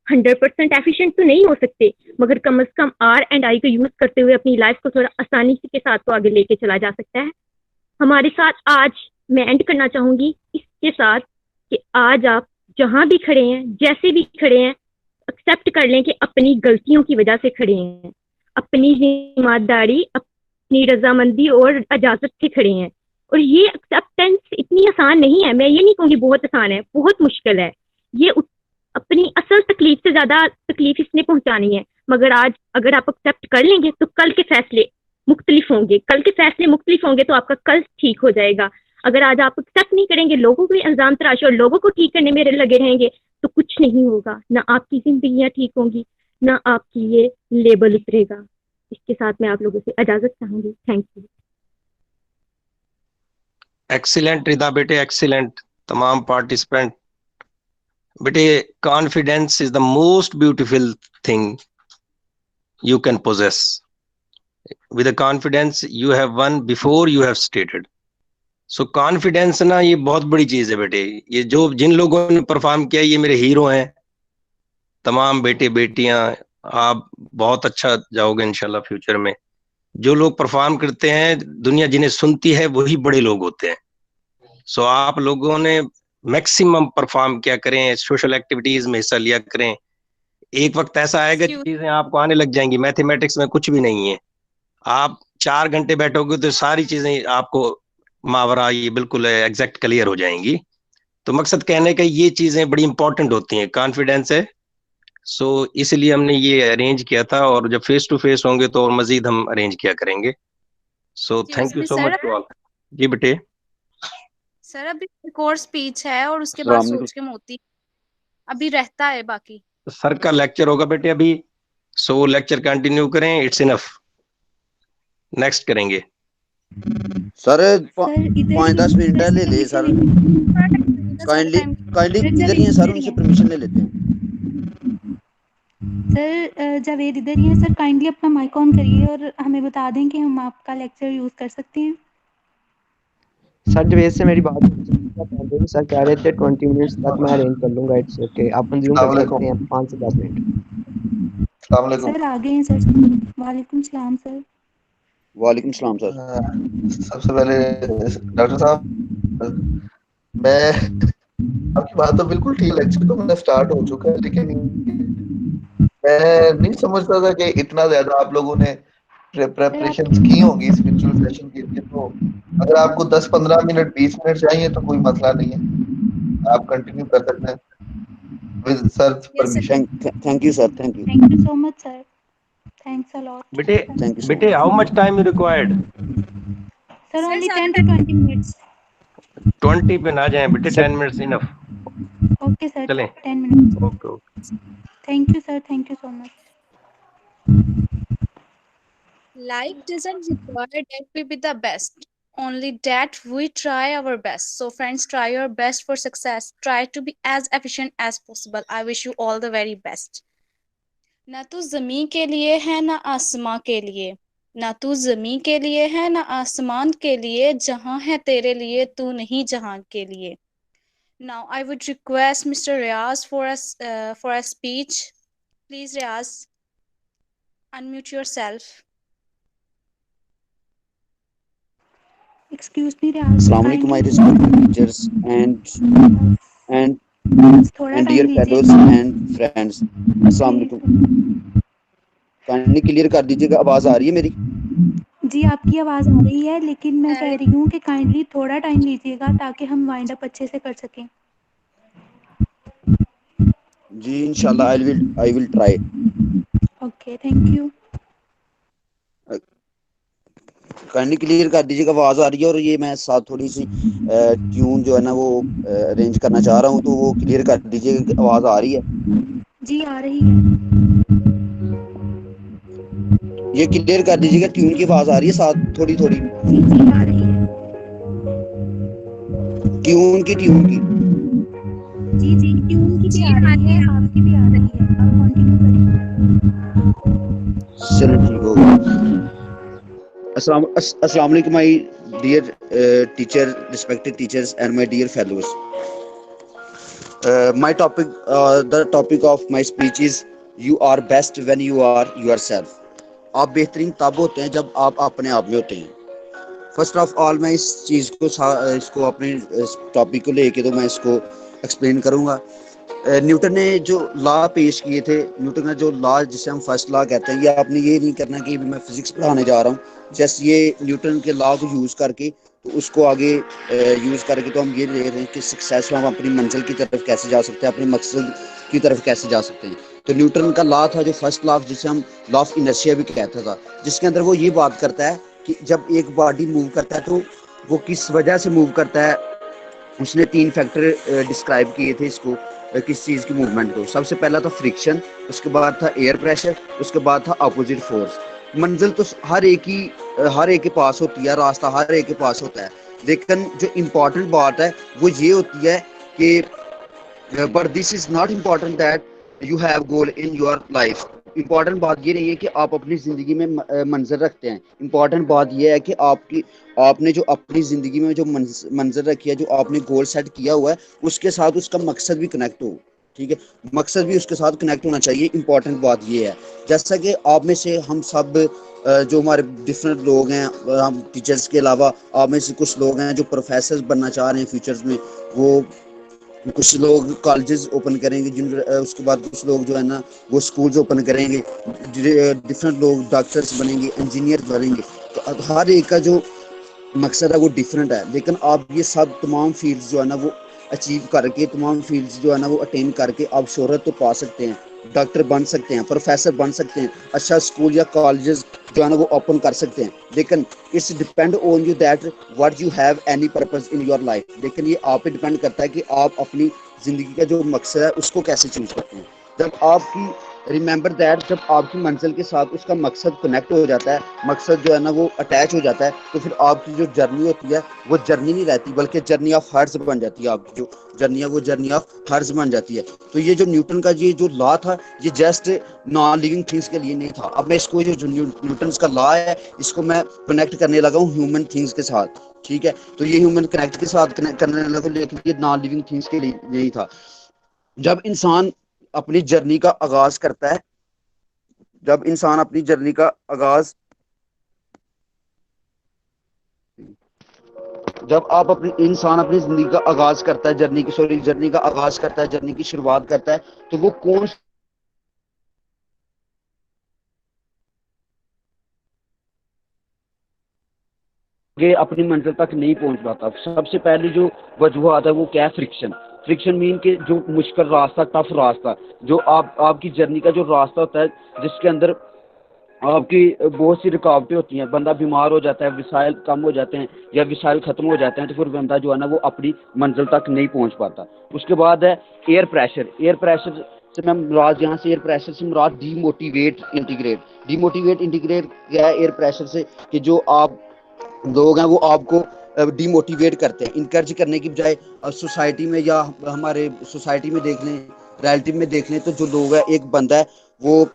100% ایفیشینٹ تو نہیں ہو سکتے, مگر کم از کم R&I کو یوز کرتے ہوئے اپنی لائف کو تھوڑا آسانی کے ساتھ تو آگے لے کے چلا جا سکتا ہے. ہمارے ساتھ آج میں اینڈ کرنا چاہوں گی اس کے ساتھ کہ آج آپ جہاں بھی کھڑے ہیں, جیسے بھی کھڑے ہیں, ایکسیپٹ کر لیں کہ اپنی غلطیوں کی وجہ سے کھڑے ہیں, اپنی ذمہ داری, اپنی رضامندی اور اجازت سے کھڑے ہیں. اور یہ ایکسیپٹینس اتنی آسان نہیں ہے. میں یہ نہیں کہوں گی بہت آسان ہے, بہت مشکل ہے. یہ اپنی اصل تکلیف سے زیادہ تکلیف اس نے پہنچانی ہے. مگر آج اگر آپ ایکسیپٹ کر لیں گے تو کل کے فیصلے مختلف ہوں گے. کل کے فیصلے مختلف ہوں گے تو آپ کا کل ٹھیک ہو جائے گا. اگر آج آپ ایکسیپٹ نہیں کریں گے, لوگوں کو الزام تراشی اور لوگوں کو ٹھیک کرنے میں لگے رہیں گے تو کچھ نہیں ہوگا. نہ آپ کی زندگیاں ٹھیک ہوں گی, نہ آپ کی یہ لیبل اترے گا. اس کے ساتھ میں آپ لوگوں سے اجازت چاہوں گی. Thank you. ایکسیلنٹ ردا بیٹے, ایکسیلنٹ. تمام پارٹیسپینٹ بیٹے, confidence is the most beautiful thing you can possess. with a confidence you have won before you have stated. So confidence نا یہ بہت بڑی چیز ہے بیٹے. یہ جو جن لوگوں نے پرفارم کیا یہ میرے ہیرو ہیں. تمام بیٹے بیٹیاں آپ بہت اچھا جاؤ گے انشاءاللہ فیوچر میں. جو لوگ پرفارم کرتے ہیں دنیا جنہیں سنتی ہے وہی بڑے لوگ ہوتے ہیں. سو آپ لوگوں نے میکسیمم پرفارم کیا کریں, سوشل ایکٹیویٹیز میں حصہ لیا کریں. ایک وقت ایسا آئے گا چیزیں آپ کو آنے لگ جائیں گی. میتھمیٹکس میں کچھ بھی نہیں ہے, آپ 4 گھنٹے بیٹھو گے تو ساری چیزیں آپ کو ماورا یہ بالکل ایگزیکٹ کلیئر ہو جائیں گی. تو مقصد کہنے کا یہ چیزیں بڑی امپورٹنٹ ہوتی ہیں, کانفیڈینس ہے. سو اس لیے ہم نے یہ ارینج کیا تھا, اور جب فیس ٹو فیس ہوں گے تو اور مزید ہم ارینج کیا کریں گے. So thank you so much to all. جی بیٹے. سر ابھی ایک اور اسپیچ ہے اور اس کے بعد السلام علیکم. سوچ کے موتی ابھی رہتا ہے باقی. سر کا لیکچر ہوگا بیٹے ابھی, سو لیکچر کنٹینیو کریں, اٹس انف. نیکسٹ کریں گے. سر سر ادھر 5-10 منٹ لے لے سر, کائنڈلی ادھر ہی ہیں سر, ان سے پرمیشن لے لیتے ہیں. سر جاوید ادھر ہی ہیں سر, کائنڈلی اپنا مائک آن کریے اور ہمیں بتا دیں کہ ہم آپ کا لیکچر یوز کر سکتے ہیں. سر جوید سے میری بات پہلے بھی سر کہہ رہے تھے 20 منٹس تک میں ارینج کر لوں گا. اٹس اوکے, آپ کنزیوم کر سکتے ہیں 5 سے 10 منٹ. السلام علیکم. سر آگے ہیں سر. وعلیکم السلام سر. وعلیکم السلام سر. سب سے پہلے ڈاکٹر صاحب, میں آپ کی بات تو بالکل ٹھیک, لیکچر تو میرا اسٹارٹ ہو چکا ہے, لیکن میں نہیں سمجھتا تھا کہ اتنا زیادہ آپ لوگوں نے پریپریشنز کی ہوں گی اسپرچل سیشن کے لیے. تو اگر آپ کو 10-15 منٹ 20 منٹ چاہیے تو کوئی مسئلہ نہیں ہے, آپ کنٹینیو کر سکتے ہیں with sir's permission. Thank you sir, thank you. Thank you so much sir. Thanks a lot. بیٹے Thank you so بیٹے much. how much time you required? Sir only 10 to 20 minutes. 20 پہ نہ جائیں بیٹے, 10 minutes enough. Okay sir, چلیں. 10 minutes. Okay. Thank you sir, thank you so much. Life doesn't require that we be the best, only that we try our best. So friends, try your best for success. Try to be as efficient as possible. I wish you all the very best. نہ تو زمین کے لیے ہے نہ آسمان کے لیے, نہ تو زمین کے لیے ہے نہ آسمان کے لیے, جہاں ہے تیرے لیے تو نہیں جہاں کے لیے. Now I would request Mr. Riaz for a speech. Please Riaz, unmute yourself. Excuse me Riaz. Assalamu alaikum my respected teachers and dear fellows and friends. Assalamu alaikum. Kindly clear کر دیجیے گا, آواز آ رہی ہے میری؟ جی آپ کی آواز آ رہی ہے, لیکن میں کہہ رہی ہوں کہ کائنڈلی تھوڑا ٹائم لیجیے گا تاکہ ہم وائنڈ اپ اچھے سے کر سکیں. جی انشاءاللہ I will try. Okay thank you. Kindly clear کر دیجیے گا, آواز آ رہی ہے, اور یہ میں ساتھ تھوڑی سی ٹیون جو ہے نا وہ ارینج کرنا چاہ رہا ہوں, تو وہ کلیئر کر دیجیے گا کہ آواز آ رہی ہے. جی آ رہی ہے. یہ کلیئر کر دیجیے گا, ٹیون کی آواز آ رہی ہے ساتھ تھوڑی تھوڑی. جی جی آ رہی ہے. ٹیون کی جی جی ٹیون کی بھی آ رہی ہے, آپ کی بھی آ رہی ہے, آپ کنٹینیو کریے. چلو ٹھیک ہوگا. السلام علیکم my dear teacher, respected teachers and my dear fellows. My topic, the topic of my speech is you are best when you are yourself. آپ بہترین تب ہوتے ہیں جب آپ اپنے آپ میں ہوتے ہیں. فرسٹ آف آل میں اس چیز کو اس کو اپنے ٹاپک کو لے کے تو میں اس کو ایکسپلین کروں گا. نیوٹن نے جو لا پیش کیے تھے, نیوٹن کا جو لا جسے ہم فرسٹ لا کہتے ہیں, یہ آپ نے یہ نہیں کرنا کہ میں فزکس پڑھانے جا رہا ہوں, جیسے یہ نیوٹن کے لا کو یوز کر کے تو اس کو آگے یوز کر کے تو ہم یہ لے رہے ہیں کہ سکسیس میں ہم اپنی منزل کی طرف کیسے جا سکتے ہیں, اپنے مقصد کی طرف کیسے جا سکتے ہیں. تو نیوٹن کا لا تھا جو فرسٹ لا, جسے ہم لا آف انرشیا بھی کہتا تھا, جس کے اندر وہ یہ بات کرتا ہے کہ جب ایک باڈی موو کرتا ہے تو وہ کس وجہ سے موو کرتا ہے. اس نے 3 فیکٹر ڈسکرائب کیے تھے اس کو, کس چیز کی موومنٹ کو. سب سے پہلا تھا فرکشن, اس کے بعد تھا ایئر پریشر, اس کے بعد تھا اپوزٹ فورس. منزل تو ہر ایک کے پاس ہوتی ہے, راستہ ہر ایک کے پاس ہوتا ہے, لیکن جو امپورٹنٹ بات ہے وہ یہ ہوتی ہے کہ but this is not important that you have goal in your life. Important بات یہ نہیں ہے کہ آپ اپنی زندگی میں منظر رکھتے ہیں. امپورٹنٹ بات یہ ہے کہ آپ نے جو اپنی زندگی میں جو منظر رکھی ہے, جو آپ نے گول سیٹ کیا ہوا ہے, اس کے ساتھ اس کا مقصد بھی کنیکٹ ہو. ٹھیک ہے, مقصد بھی اس کے ساتھ کنیکٹ ہونا چاہیے. امپورٹنٹ بات یہ ہے, جیسا کہ آپ میں سے ہم سب جو ہمارے ڈفرینٹ لوگ ہیں, ہم ٹیچرس کے علاوہ آپ میں سے کچھ لوگ ہیں جو پروفیسرز بننا چاہ رہے ہیں فیوچرز میں. وہ کچھ لوگ کالجز اوپن کریں گے, اس کے بعد کچھ لوگ جو ہے نا وہ اسکولز اوپن کریں گے, ڈفرینٹ لوگ ڈاکٹرس بنیں گے, انجینئر بنیں گے. تو ہر ایک کا جو مقصد ہے وہ ڈفرینٹ ہے, لیکن آپ یہ سب تمام فیلڈز جو ہے نا وہ اچیو کر کے, تمام فیلڈز جو ہے نا وہ اٹین کر کے آپ شہرت تو پا سکتے ہیں, ڈاکٹر بن سکتے ہیں, پروفیسر بن سکتے ہیں, اچھا اسکول یا کالجز جو ہے نا وہ اوپن کر سکتے ہیں. لیکن it's depend on you that what you have any purpose in your life. لیکن یہ آپ پہ ڈپینڈ کرتا ہے کہ آپ اپنی زندگی کا جو مقصد ہے اس کو کیسے چوز کرتے ہیں. جب آپ کی ریممبر دیٹ, جب آپ کی منزل کے ساتھ اس کا مقصد کنیکٹ ہو جاتا ہے, مقصد جو ہے نا وہ اٹیچ ہو جاتا ہے, تو پھر آپ کی جو جرنی ہوتی ہے وہ جرنی نہیں رہتی بلکہ جرنی آف ہارٹس بن جاتی ہے. آپ کی جو جرنی ہے وہ جرنی آف ہارٹس بن جاتی ہے. تو یہ جو نیوٹن کا یہ جو لا تھا, یہ جسٹ نان لیونگ تھنگس کے لیے نہیں تھا. اب میں اس کو جو نیوٹنس کا لا ہے اس کو میں کنیکٹ کرنے لگا ہوں ہیومن تھنگس کے ساتھ. ٹھیک ہے, تو یہ ہیومن کنیکٹ کے ساتھ کنیکٹ کرنے لگا, لیکن یہ نان لیونگ تھنگس کے لیے نہیں تھا. جب انسان اپنی جرنی کا آغاز کرتا ہے, جب انسان اپنی جرنی کا آغاز جب آپ انسان اپنی زندگی کا آغاز کرتا ہے, جرنی کا آغاز کرتا ہے, جرنی کی شروعات کرتا ہے, تو وہ کون اپنی منزل تک نہیں پہنچ پاتا. سب سے پہلی جو وجوہات ہے وہ کیا ہے؟ فرکشن مین کہ جو مشکل راستہ, ٹف راستہ, جو آپ کی جرنی کا جو راستہ ہوتا ہے جس کے اندر آپ کی بہت سی رکاوٹیں ہوتی ہیں. بندہ بیمار ہو جاتا ہے, وسائل کم ہو جاتے ہیں یا وسائل ختم ہو جاتے ہیں, تو پھر بندہ جو ہے نا وہ اپنی منزل تک نہیں پہنچ پاتا. اس کے بعد ہے ایئر پریشر سے میں مراد, یہاں سے ایئر پریشر سے مراد ڈی موٹیویٹ انٹیگریٹ کیا ہے ایئر پریشر سے, کہ جو آپ لوگ ہیں وہ آپ کو ڈی موٹیویٹ کرتے ہیں. انکریج کرنے کی بجائے سوسائٹی میں یا ہمارے سوسائٹی میں دیکھ لیں, ریلیٹیو میں دیکھ لیں, تو جو لوگ ہیں, ایک بندہ ہے وہ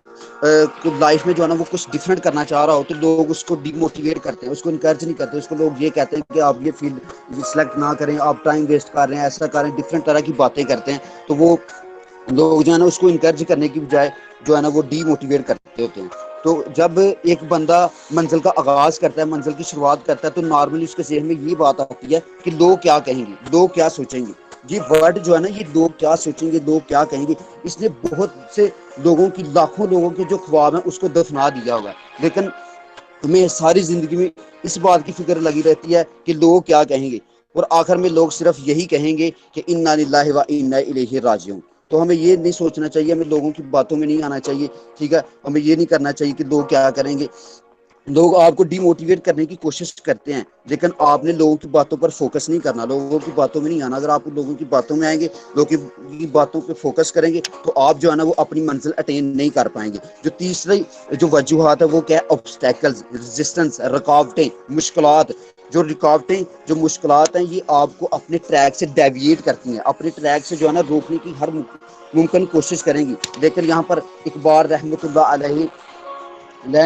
لائف میں جو ہے نا وہ کچھ ڈفرینٹ کرنا چاہ رہا ہو, تو لوگ اس کو ڈی موٹیویٹ کرتے ہیں, اس کو انکریج نہیں کرتے. اس کو لوگ یہ کہتے ہیں کہ آپ یہ فیلڈ سلیکٹ نہ کریں, آپ ٹائم ویسٹ کر رہے ہیں, ایسا کریں, ڈفرینٹ طرح کی باتیں کرتے ہیں. تو وہ لوگ جو ہے نا اس کو انکریج کرنے کی بجائے جو ہے نا وہ ڈی موٹیویٹ کرتے ہوتے ہیں. تو جب ایک بندہ منزل کا آغاز کرتا ہے, منزل کی شروعات کرتا ہے, تو نارملی اس کے ذہن میں یہ بات آتی ہے کہ لوگ کیا کہیں گے, لوگ کیا سوچیں گے. یہ ورڈ جو ہے نا, یہ لوگ کیا سوچیں گے, لوگ کیا کہیں گے, اس نے بہت سے لوگوں کی, لاکھوں لوگوں کے جو خواب ہیں اس کو دفنا دیا ہوگا. لیکن ہمیں ساری زندگی میں اس بات کی فکر لگی رہتی ہے کہ لوگ کیا کہیں گے, اور آخر میں لوگ صرف یہی کہیں گے کہ انا للہ و انا الیہ راجعون. تو ہمیں یہ نہیں سوچنا چاہیے, ہمیں لوگوں کی باتوں میں نہیں آنا چاہیے. ٹھیک ہے, ہمیں یہ نہیں کرنا چاہیے کہ لوگ کیا کریں گے. لوگ آپ کو ڈی موٹیویٹ کرنے کی کوشش کرتے ہیں, لیکن آپ نے لوگوں کی باتوں پر فوکس نہیں کرنا, لوگوں کی باتوں میں نہیں آنا. اگر آپ لوگوں کی باتوں میں آئیں گے, لوگوں کی باتوں پہ فوکس کریں گے, تو آپ جو ہے نا وہ اپنی منزل اٹین نہیں کر پائیں گے. جو تیسری جو وجوہات ہے وہ کیا ہے؟ obstacles, resistance, رکاوٹیں, مشکلات. جو رکاوٹیں, جو مشکلات ہیں, یہ آپ کو اپنے ٹریک سے ڈیویٹ کرتی ہیں, اپنے ٹریک سے جو ہے نا روکنے کی ہر ممکن کوشش کریں گی. لیکن یہاں پر اقبال رحمۃ اللہ علیہ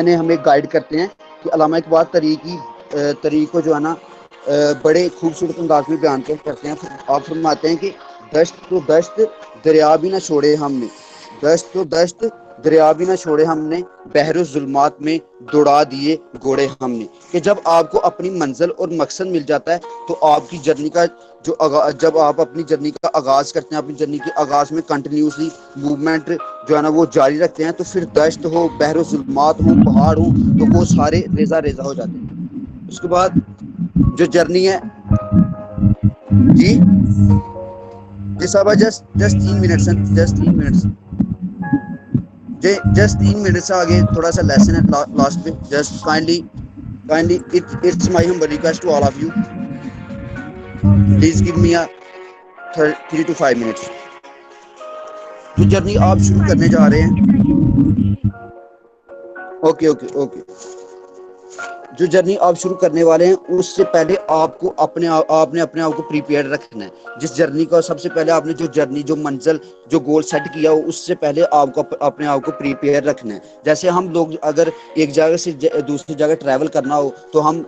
نے ہمیں گائیڈ کرتے ہیں کہ علامہ اقبال طریق کو جو ہے نا بڑے خوبصورت انداز میں بیان کرتے ہیں. آپ فرماتے ہیں کہ دشت تو دشت دریا بھی نہ چھوڑے ہم نے, دشت تو دشت دریا بھی نہ چھوڑے ہم نے, بحر الظلمات میں دوڑا دیے گھوڑے ہم نے. کہ جب آپ کو اپنی منزل اور مقصد مل جاتا ہے, تو آپ کی جرنی کا جب آپ اپنی جرنی کا آغاز کرتے ہیں, اپنی جرنی کے آغاز میں کنٹینیوسلی موومنٹ جو ہے نا وہ جاری رکھتے ہیں, تو پھر دشت ہو, بحر و ظلمات ہوں, پہاڑ ہوں, تو وہ سارے ریزہ ریزہ ہو جاتے ہیں. اس کے بعد جو جرنی ہے, جی صاحبہ جسٹ 3 منٹس ہیں, جسٹ 3 منٹ سے آگے تھوڑا سا لیسن ہے لاسٹ پہ. Just kindly it's my humble request to all of you, please give me a 3 to 5 minutes. جو جرنی آپ شروع کرنے جا رہے ہیں, اوکے. جو جرنی آپ شروع کرنے والے ہیں اس سے پہلے آپ کو آپ نے اپنے آپ کو پریپیئر رکھنا ہے. جس جرنی کا سب سے پہلے آپ نے جو جرنی جو منزل جو گول سیٹ کیا ہو اس سے پہلے آپ کو اپنے آپ کو پریپیئر رکھنا ہے. جیسے ہم لوگ اگر ایک جگہ سے دوسری جگہ ٹریول کرنا ہو تو ہم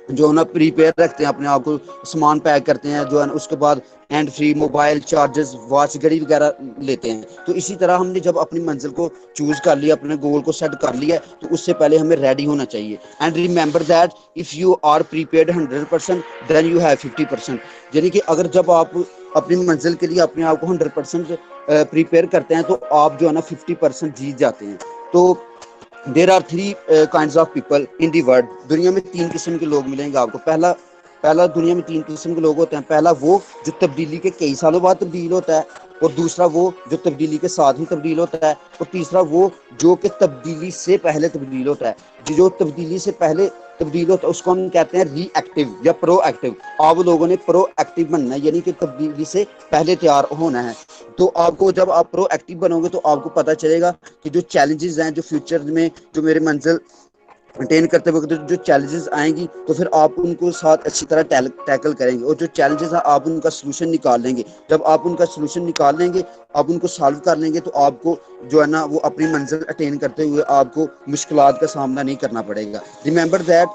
جو ہے نا پریپیئر رکھتے ہیں اپنے آپ کو, سامان پیک کرتے ہیں جو ہے نا, اس کے بعد hand free, mobile chargers, watch گھڑی وغیرہ لیتے ہیں. تو اسی طرح ہم نے جب اپنی منزل کو چوز کر لیا, اپنے گول کو سیٹ کر لیا, تو اس سے پہلے ہمیں ریڈی ہونا چاہیے. And remember that if you are prepared 100% then you have 50%. یعنی کہ اگر جب آپ اپنی منزل کے لیے اپنے آپ کو 100% پریپیئر کرتے ہیں تو آپ جو ہے نا 50% جیت جاتے ہیں. تو there are 3 kinds of people in the world. دنیا میں 3 قسم کے لوگ ملیں گے آپ کو. پہلا دنیا میں 3 قسم کے لوگ ہوتے ہیں. پہلا وہ جو تبدیلی کے کئی سالوں بعد تبدیل ہوتا ہے, اور دوسرا وہ جو تبدیلی کے ساتھ ہی تبدیل ہوتا ہے, اور تیسرا وہ جو کہ تبدیلی سے پہلے تبدیل ہوتا ہے. جو تبدیلی سے پہلے تبدیل ہوتا ہے اس کو ہم کہتے ہیں ری ایکٹیو یا پرو ایکٹیو. آپ لوگوں نے پرو ایکٹیو بننا ہے, یعنی کہ تبدیلی سے پہلے تیار ہونا ہے. تو آپ کو جب آپ پرو ایکٹیو بنو گے تو آپ کو پتہ چلے گا کہ جو چیلنجز ہیں, جو فیوچر میں جو میرے منزل اٹین کرتے وقت جو چیلنجز آئیں گی تو پھر آپ ان کو ساتھ اچھی طرح ٹیکل کریں گے, اور جو چیلنجز ہیں آپ ان کا سلوشن نکال لیں گے. جب آپ ان کا سلوشن نکال لیں گے, آپ ان کو سالو کر لیں گے, تو آپ کو جو ہے نا وہ اپنی منزل اٹین کرتے ہوئے آپ کو مشکلات کا سامنا نہیں کرنا پڑے گا. ریممبر دیٹ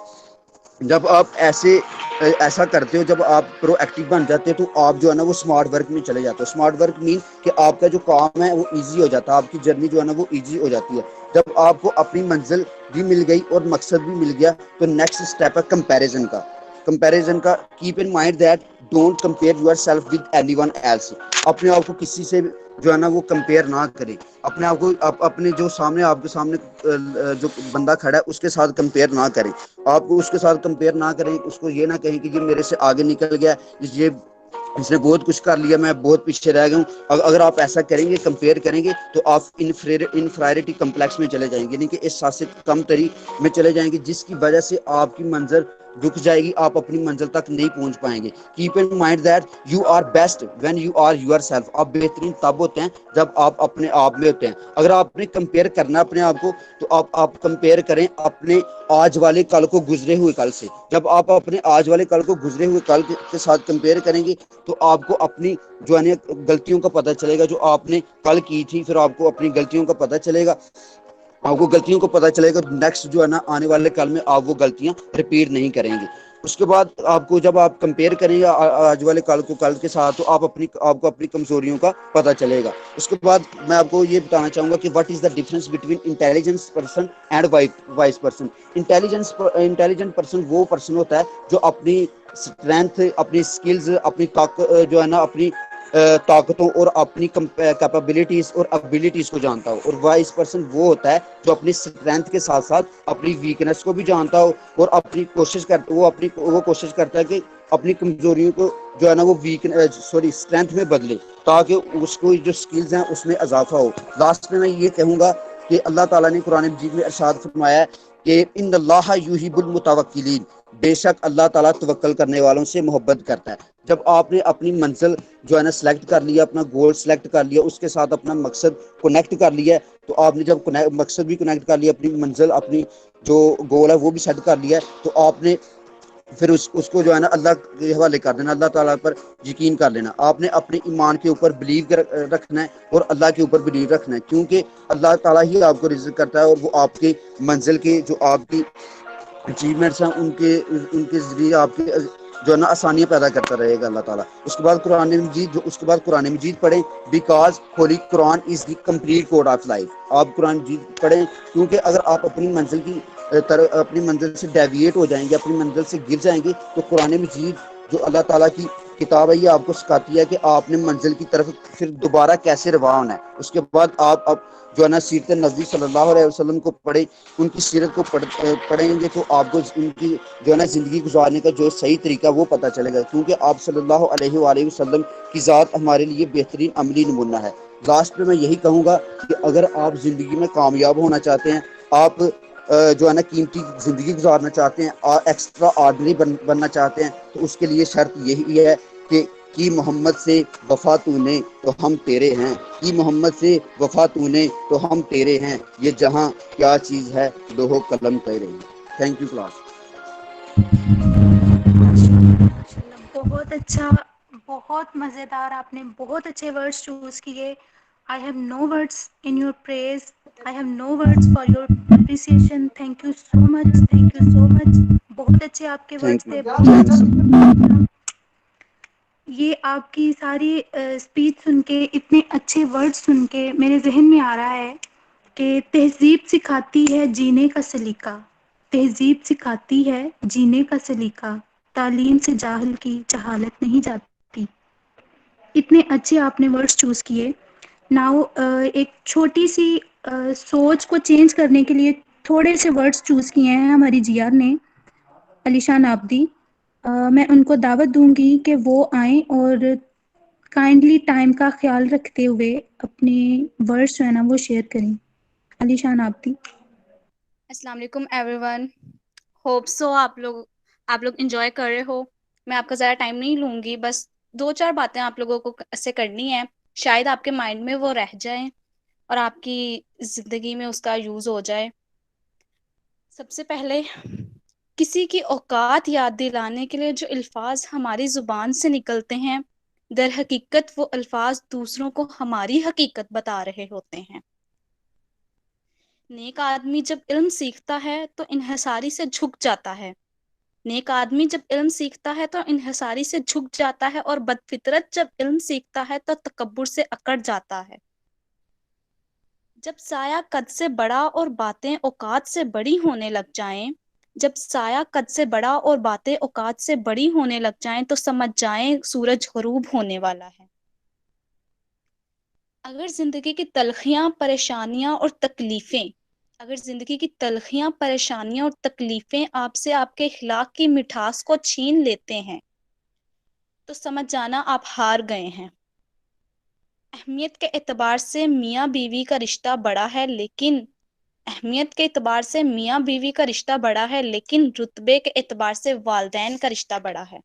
جب آپ ایسا کرتے ہو, جب آپ پرو ایکٹیو بن جاتے ہو, تو آپ جو ہے نا وہ اسمارٹ ورک میں چلے جاتے ہو. اسمارٹ ورک مین کہ آپ کا جو کام ہے وہ ایزی ہو جاتا ہے, آپ کی جرنی جو ہے نا وہ ایزی ہو جاتی ہے. جب آپ کو اپنی منزل بھی مل گئی اور مقصد بھی مل گیا, تو نیکسٹ اسٹیپ ہے کمپیریزن کا. Keep in mind that don't compare yourself with anyone else. اپنے آپ کو کسی سے جو ہے نا وہ کمپیئر نہ کریں. اپنے آپ کو اپنے جو سامنے آپ کے سامنے جو بندہ کھڑا ہے اس کے ساتھ کمپیئر نہ کریں. آپ کو اس کے ساتھ کمپیئر نہ کریں, اس کو یہ نہ کہیں کہ یہ میرے سے آگے نکل گیا, اس نے بہت کچھ کر لیا, میں بہت پیچھے رہ گیا ہوں. اگر آپ ایسا کریں گے, کمپیئر کریں گے, تو آپ انفیریٹی کمپلیکس میں چلے جائیں گے, یعنی کہ اس ساتھ سے کم تری میں چلے جائیں گے, جس کی وجہ سے آپ کی منزل رک جائے گی, آپ اپنی منزل تک نہیں پہنچ پائیں گے. Keep in mind that you are best when you are yourself. آپ بہترین تب ہوتے ہیں جب آپ اپنے آپ میں ہوتے ہیں. اگر آپ نے کمپیئر کرنا اپنے آپ کو, تو آپ کمپیئر کریں اپنے آج والے کل کو گزرے ہوئے کل سے. جب آپ اپنے آج والے کل کو گزرے ہوئے کل کے ساتھ کمپیئر کریں گے, تو آپ کو اپنی جو ہے غلطیوں کا پتہ چلے گا, جو آپ نے کل کی تھی. پھر آپ کو اپنی غلطیوں کا پتہ چلے گا, نیکسٹ جو ہے نا آنے والے کل میں آپ وہ غلطیاں رپیٹ نہیں کریں گے. اس کے بعد آپ کو جب آپ کمپیئر کریں گے آج والے کل کے ساتھ, تو آپ کو اپنی کمزوریوں کا پتہ چلے گا. اس کے بعد میں آپ کو یہ بتانا چاہوں گا کہ what is the difference between intelligence person and wise person. Intelligent person وہ پرسن ہوتا ہے جو اپنی اسٹرینتھ, اپنی اسکلز, اپنی جو ہے نا اپنی طاقتوں اور اپنی کیپیبلٹیز اور ابیلٹیز کو جانتا ہو. اور وائس پرسن وہ ہوتا ہے جو اپنی اسٹرینتھ کے ساتھ ساتھ اپنی ویکنیس کو بھی جانتا ہو, اور وہ کوشش کرتا ہے کہ اپنی کمزوریوں کو جو ہے نا وہ اسٹرینتھ میں بدلے, تاکہ اس کو جو اسکلز ہیں اس میں اضافہ ہو. لاسٹ میں یہ کہوں گا کہ اللہ تعالیٰ نے قرآن مجید میں ارشاد فرمایا ہے کہ ان اللہ یحب المتوکلین. بے شک اللہ تعالیٰ توکل کرنے والوں سے محبت کرتا ہے. جب آپ نے اپنی منزل جو ہے نا سلیکٹ کر لیا, اپنا گول سلیکٹ کر لیا, اس کے ساتھ اپنا مقصد کنیکٹ کر لیا ہے, تو آپ نے جب مقصد بھی کنیکٹ کر لیا, اپنی منزل, اپنی جو گول ہے وہ بھی سیٹ کر لیا ہے, تو آپ نے پھر اس کو جو ہے نا اللہ کے حوالے کر دینا, اللہ تعالیٰ پر یقین کر لینا. آپ نے اپنے ایمان کے اوپر بلیو رکھنا ہے, اور اللہ کے اوپر بلیو رکھنا ہے, کیونکہ اللہ تعالیٰ ہی آپ کو رزق کرتا ہے, اور وہ آپ کی منزل کے جو آپ کی اچیومنٹس ہیں ان کے ذریعے آپ کے جو ہے نا آسانیاں پیدا کرتا رہے گا اللہ تعالیٰ. اس کے بعد قرآن مجید پڑھیں, because holy Quran is the complete code of life. آپ قرآن مجید پڑھیں, کیونکہ اگر آپ اپنی منزل سے ڈیویٹ ہو جائیں گے, اپنی منزل سے گر جائیں گے, تو قرآن مجید جو اللہ تعالیٰ کی کتاب ہے یہ آپ کو سکھاتی ہے کہ آپ نے منزل کی طرف پھر دوبارہ کیسے رواں ہونا ہے. اس کے بعد آپ جو ہے نا سیرت نبی صلی اللہ علیہ وسلم کو پڑھیں, ان کی سیرت کو پڑھیں گے, تو آپ کو ان کی جو ہے نا زندگی گزارنے کا جو صحیح طریقہ وہ پتہ چلے گا, کیونکہ آپ صلی اللہ علیہ وآلہ وسلم کی ذات ہمارے لیے بہترین عملی نمونہ ہے. لاسٹ میں یہی کہوں گا کہ اگر آپ زندگی میں کامیاب ہونا چاہتے ہیں, آپ جو ہے نا قیمتی زندگی گزارنا چاہتے ہیں, ایکسٹرا آرڈنری بننا چاہتے ہیں, تو اس کے لیے شرط یہی ہے کہ کی محمد سے وفا تو نے تو ہم تیرے ہیں, کی محمد سے وفا تو نے تو ہم تیرے ہیں, یہ جہاں کیا چیز ہے لوح قلم تیرے ہیں. Thank you class. بہت اچھا، بہت مزیدار، آپ نے بہت اچھے ورڈز چوز کیے. I have no words in your praise, I have no words for your appreciation. Thank you so much, thank you so much. بہت اچھے آپ کے تھینک ورڈس یو تھے، بہت تھینک اچھا. یو. یہ آپ کی ساری اسپیچ سن کے، اتنے اچھے ورڈ سن کے میرے ذہن میں آ رہا ہے کہ تہذیب سکھاتی ہے جینے کا سلیقہ، تہذیب سکھاتی ہے جینے کا سلیقہ، تعلیم سے جاہل کی جہالت نہیں جاتی. اتنے اچھے آپ نے ورڈز چوز کیے. ناؤ ایک چھوٹی سی سوچ کو چینج کرنے کے لیے تھوڑے سے ورڈز چوز کیے ہیں ہماری جیار نے، علیشان آبدی. میں ان کو دعوت دوں گی کہ وہ آئیں اور کائنڈلی ٹائم کا خیال رکھتے ہوئے اپنے ورڈز جو ہے نا وہ شیئر کریں. علیشان آبدی. السلام علیکم ایوری ون. ہوپ سو آپ لوگ انجوائے کر رہے ہو. میں آپ کا زیادہ ٹائم نہیں لوں گی، بس 2-4 باتیں آپ لوگوں کو سے کرنی ہے، شاید آپ کے مائنڈ میں وہ رہ جائیں اور آپ کی زندگی میں اس کا یوز ہو جائے. سب سے پہلے کسی کی اوقات یاد دلانے کے لیے جو الفاظ ہماری زبان سے نکلتے ہیں، در حقیقت وہ الفاظ دوسروں کو ہماری حقیقت بتا رہے ہوتے ہیں. نیک آدمی جب علم سیکھتا ہے تو انحصاری سے جھک جاتا ہے. نیک آدمی جب علم سیکھتا ہے تو انحصاری سے جھک جاتا ہے، اور بدفطرت جب علم سیکھتا ہے تو تکبر سے اکڑ جاتا ہے. جب سایہ قد سے بڑا اور باتیں اوقات سے بڑی ہونے لگ جائیں، جب سایہ قد سے بڑا اور باتیں اوقات سے بڑی ہونے لگ جائیں تو سمجھ جائیں سورج غروب ہونے والا ہے. اگر زندگی کی تلخیاں، پریشانیاں اور تکلیفیں اگر زندگی کی تلخیاں، پریشانیاں اور تکلیفیں آپ سے آپ کے اخلاق کی مٹھاس کو چھین لیتے ہیں تو سمجھ جانا آپ ہار گئے ہیں. اہمیت کے اعتبار سے میاں بیوی کا رشتہ بڑا ہے، لیکن رتبے کے اعتبار سے والدین کا رشتہ بڑا ہے.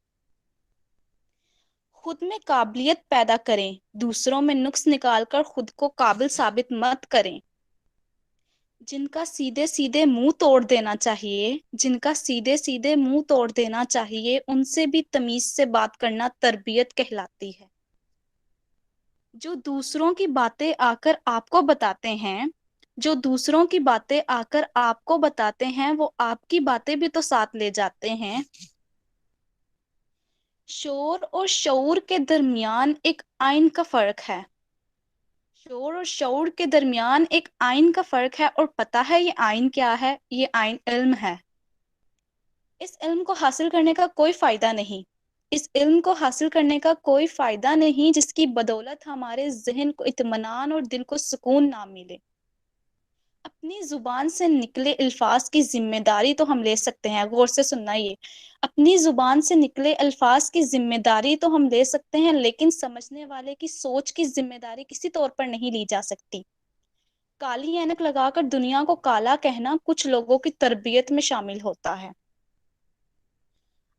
خود میں قابلیت پیدا کریں، دوسروں میں نقص نکال کر خود کو قابل ثابت مت کریں. جن کا سیدھے سیدھے منہ توڑ دینا چاہیے ان سے بھی تمیز سے بات کرنا تربیت کہلاتی ہے. جو دوسروں کی باتیں آ کر آپ کو بتاتے ہیں وہ آپ کی باتیں بھی تو ساتھ لے جاتے ہیں. شور اور شعور کے درمیان ایک آئین کا فرق ہے. شور اور شعور کے درمیان ایک آئین کا فرق ہے، اور پتہ ہے یہ آئین کیا ہے؟ یہ آئین علم ہے. اس علم کو حاصل کرنے کا کوئی فائدہ نہیں جس کی بدولت ہمارے ذہن کو اطمینان اور دل کو سکون نہ ملے. اپنی زبان سے نکلے الفاظ کی ذمہ داری تو ہم لے سکتے ہیں، غور سے سننا. یہ اپنی زبان سے نکلے الفاظ کی ذمہ داری تو ہم لے سکتے ہیں، لیکن سمجھنے والے کی سوچ کی ذمہ داری کسی طور پر نہیں لی جا سکتی. کالی اینک لگا کر دنیا کو کالا کہنا کچھ لوگوں کی تربیت میں شامل ہوتا ہے.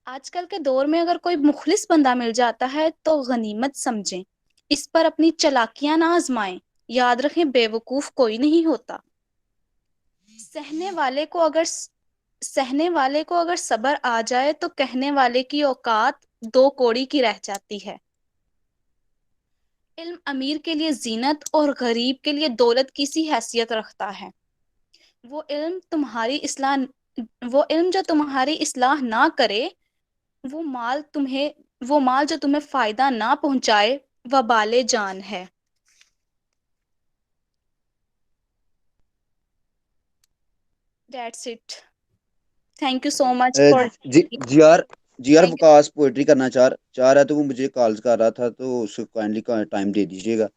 آج کل کے دور میں اگر کوئی مخلص بندہ مل جاتا ہے تو غنیمت سمجھیں، اس پر اپنی چالاکیاں نہ آزمائیں. یاد رکھیں بے وقوف کوئی نہیں ہوتا. سہنے والے کو اگر صبر آ جائے تو کہنے والے کی اوقات 2 کوڑی کی رہ جاتی ہے. علم امیر کے لیے زینت اور غریب کے لیے دولت کی سی حیثیت رکھتا ہے. وہ علم جو تمہاری اصلاح نہ کرے، وہ مال جو تمہیں فائدہ نہ پہنچائے، وبال جان ہے. That's it. Thank you so much for جی آر thank you. وکاس پوئٹری کرنا چاہ رہا ہے تو وہ مجھے کالز کر رہا تھا، تو اس کو کائنڈلی ٹائم دے دیجیے گا.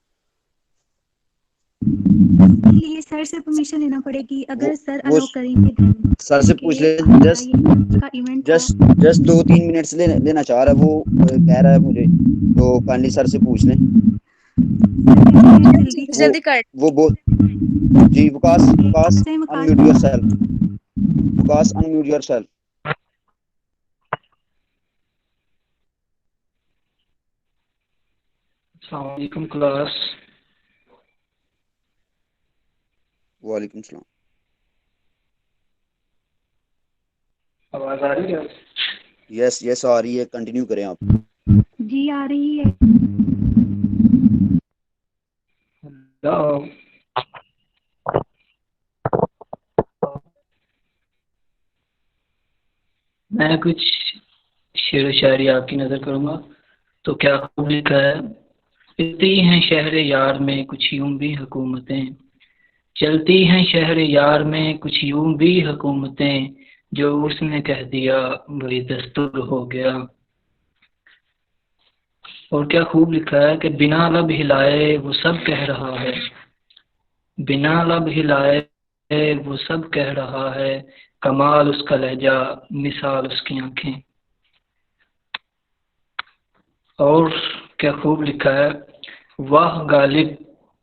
لیے سر سے پرمیشن لینا پڑے گی، وہ اگر سر وہ الاؤ کریں گے سر سے پوچھ لیں. ہمارا یہ کا ایونٹ تھا. جسٹ 2-3 منٹس لینا چاہ رہا ہے وہ، کہہ رہا ہے مجھے، تو کائنڈلی سر سے پوچھ لیں. جلدی جلدی کر. وہ جی Vikas Vikas unmute yourself. Vikas unmute yourself. السلام علیکم کلاس. وعلیکم السلام. How آواز آ رہی ہے؟ یس یس آ رہی ہے, کنٹینیو کریں آپ. جی آ رہی ہے. ہلو. میں کچھ شعر و شاعری آپ کی نظر کروں گا. تو کیا خوب لکھا ہے. چلتی ہیں شہر یار میں کچھ یوں بھی حکومتیں, چلتی ہیں شہر یار میں کچھ یوں بھی حکومتیں, جو اس نے کہہ دیا وہی دستور ہو گیا. اور کیا خوب لکھا ہے کہ بنا لب ہلائے وہ سب کہہ رہا ہے, بنا لب ہلائے وہ سب کہہ رہا ہے, کمال اس کا لہجہ مثال اس کی آنکھیں. اور کیا خوب لکھا ہے. واہ غالب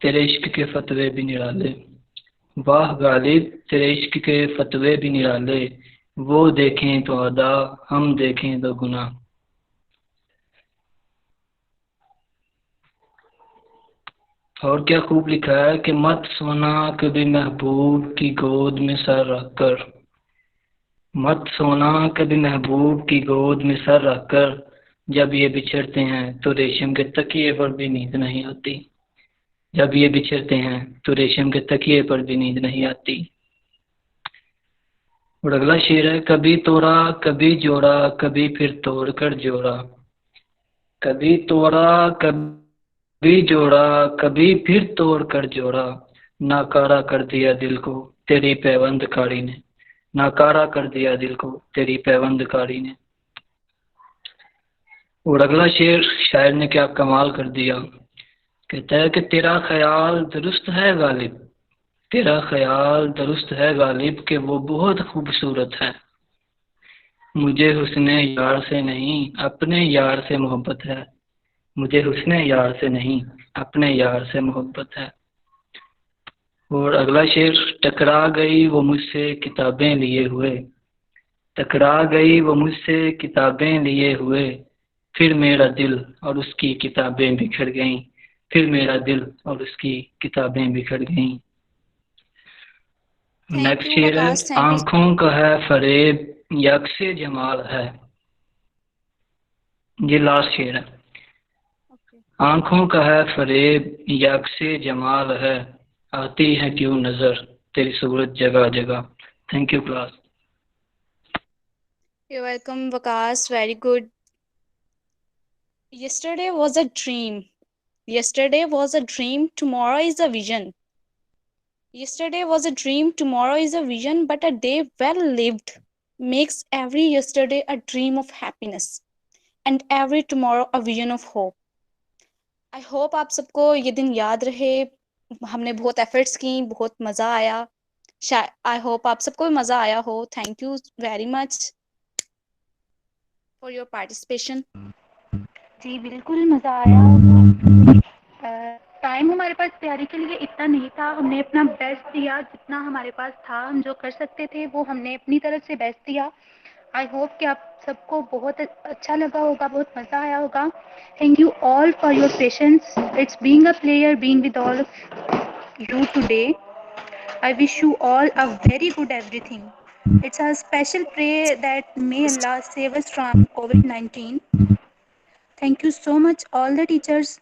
تیرے عشق کے فتوے بھی نرالے, واہ غالب تیرے عشق کے فتوے بھی نرالے, وہ دیکھیں تو ادا ہم دیکھیں تو گناہ. اور کیا خوب لکھا ہے کہ مت سونا کبھی محبوب کی گود میں سر رکھ کر, مت سونا کبھی محبوب کی گود میں سر رکھ کر, جب یہ بچھڑتے ہیں تو ریشم کے تکیے پر بھی نیند نہیں آتی, جب یہ بچھڑتے ہیں تو ریشم کے تکیے پر بھی نیند نہیں آتی. اور اگلا شعر ہے. کبھی توڑا کبھی جوڑا کبھی پھر توڑ کر جوڑا, کبھی توڑا کبھی جوڑا کبھی پھر توڑ کر جوڑا, ناکارا کر دیا دل کو تیری پیوند کاری نے, ناکارا کر دیا دل کو تیری پیوند کاری نے. اور اگلا شعر شاعر نے کیا کمال کر دیا. کہتا ہے کہ تیرا خیال درست ہے غالب, تیرا خیال درست ہے غالب کہ وہ بہت خوبصورت ہے, مجھے حسن یار سے نہیں اپنے یار سے محبت ہے, مجھے حسن یار سے نہیں اپنے یار سے محبت ہے. اور اگلا شعر. ٹکرا گئی وہ مجھ سے کتابیں لیے ہوئے, ٹکرا گئی وہ مجھ سے کتابیں لیے ہوئے, پھر میرا دل اور اس کی کتابیں بکھر گئیں, پھر میرا دل اور اس کی کتابیں بکھر گئیں. Thank نیکسٹ you, شعر ہے. Waqas. Thank you. آنکھوں کا ہے فریب یکس جمال ہے, یہ لاسٹ شعر ہے. Okay. آنکھوں کا ہے فریب یکس جمال ہے, آتی ہے کیوں نظر تیری صورت جگہ جگہ. Thank you class. You're welcome, Waqas. Very good. Yesterday was a dream. Yesterday was a dream. Tomorrow is a vision. Yesterday was a dream. Tomorrow is a vision. But a day well lived makes every yesterday a dream of happiness and every tomorrow a vision of hope. I hope آپ سب کو یہ دن یاد رہے. ہم نے بہت efforts کی, بہت مزہ آیا. I hope آپ سب کو بھی مزہ آیا ہو. Thank you very much for your participation. جی بالکل مزہ آیا. ٹائم ہمارے پاس تیاری کے لیے اتنا نہیں تھا, ہم نے اپنا بیسٹ دیا, جتنا ہمارے پاس تھا ہم جو کر سکتے تھے وہ ہم نے اپنی طرف سے بیسٹ دیا. آئی ہوپ کہ آپ سب کو بہت اچھا لگا ہوگا, بہت مزہ آیا ہوگا. Thank you all for your patience. It's being a player being with all of you today. I wish you all a very good everything. It's a special prayer that may Allah save us from COVID-19. Thank you so much all the teachers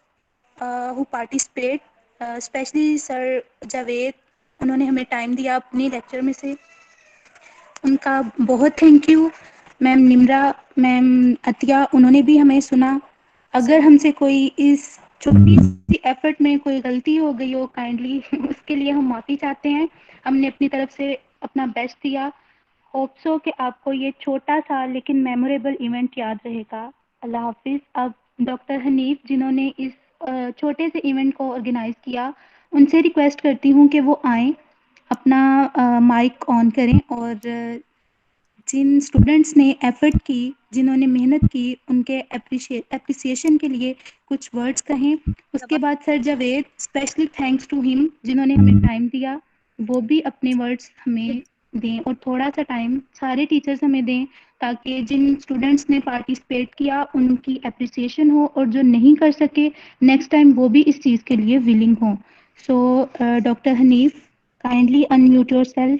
who participate, especially Sir Javed. انہوں نے ہمیں time دیا اپنی lecture میں سے, ان کا بہت thank you. میم نمرا, میم عطیہ, انہوں نے بھی ہمیں سنا. اگر ہم سے کوئی اس چھوٹی سی ایفرٹ میں کوئی غلطی ہو گئی ہو, کائنڈلی اس کے لیے ہم معافی چاہتے ہیں. ہم نے اپنی طرف سے اپنا بیسٹ دیا. ہوپ سو کہ آپ کو یہ چھوٹا سا لیکن میموریبل ایونٹ یاد رہے گا. اللہ حافظ. اب ڈاکٹر حنیف جنہوں نے اس چھوٹے سے ایونٹ کو آرگنائز کیا, ان سے ریکویسٹ کرتی ہوں کہ وہ آئیں, اپنا مائک آن کریں, اور جن اسٹوڈنٹس نے ایفرٹ کی, جنہوں نے محنت کی, ان کے اپریسیشن کے لیے کچھ ورڈز کہیں. اس کے بعد سر جاوید, اسپیشلی تھینکس ٹو ہم جنہوں نے ہمیں ٹائم دیا, وہ بھی اپنے ورڈز ہمیں دیں. اور تھوڑا سا ٹائم سارے ٹیچرز ہمیں دیں تاکہ جن اسٹوڈنٹس نے پارٹیسپیٹ کیا ان کی اپریسیشن ہو, اور جو نہیں کر سکے نیکسٹ ٹائم وہ بھی اس چیز کے لیے ولنگ ہوں. سو doctor Hanif, kindly unmute your self.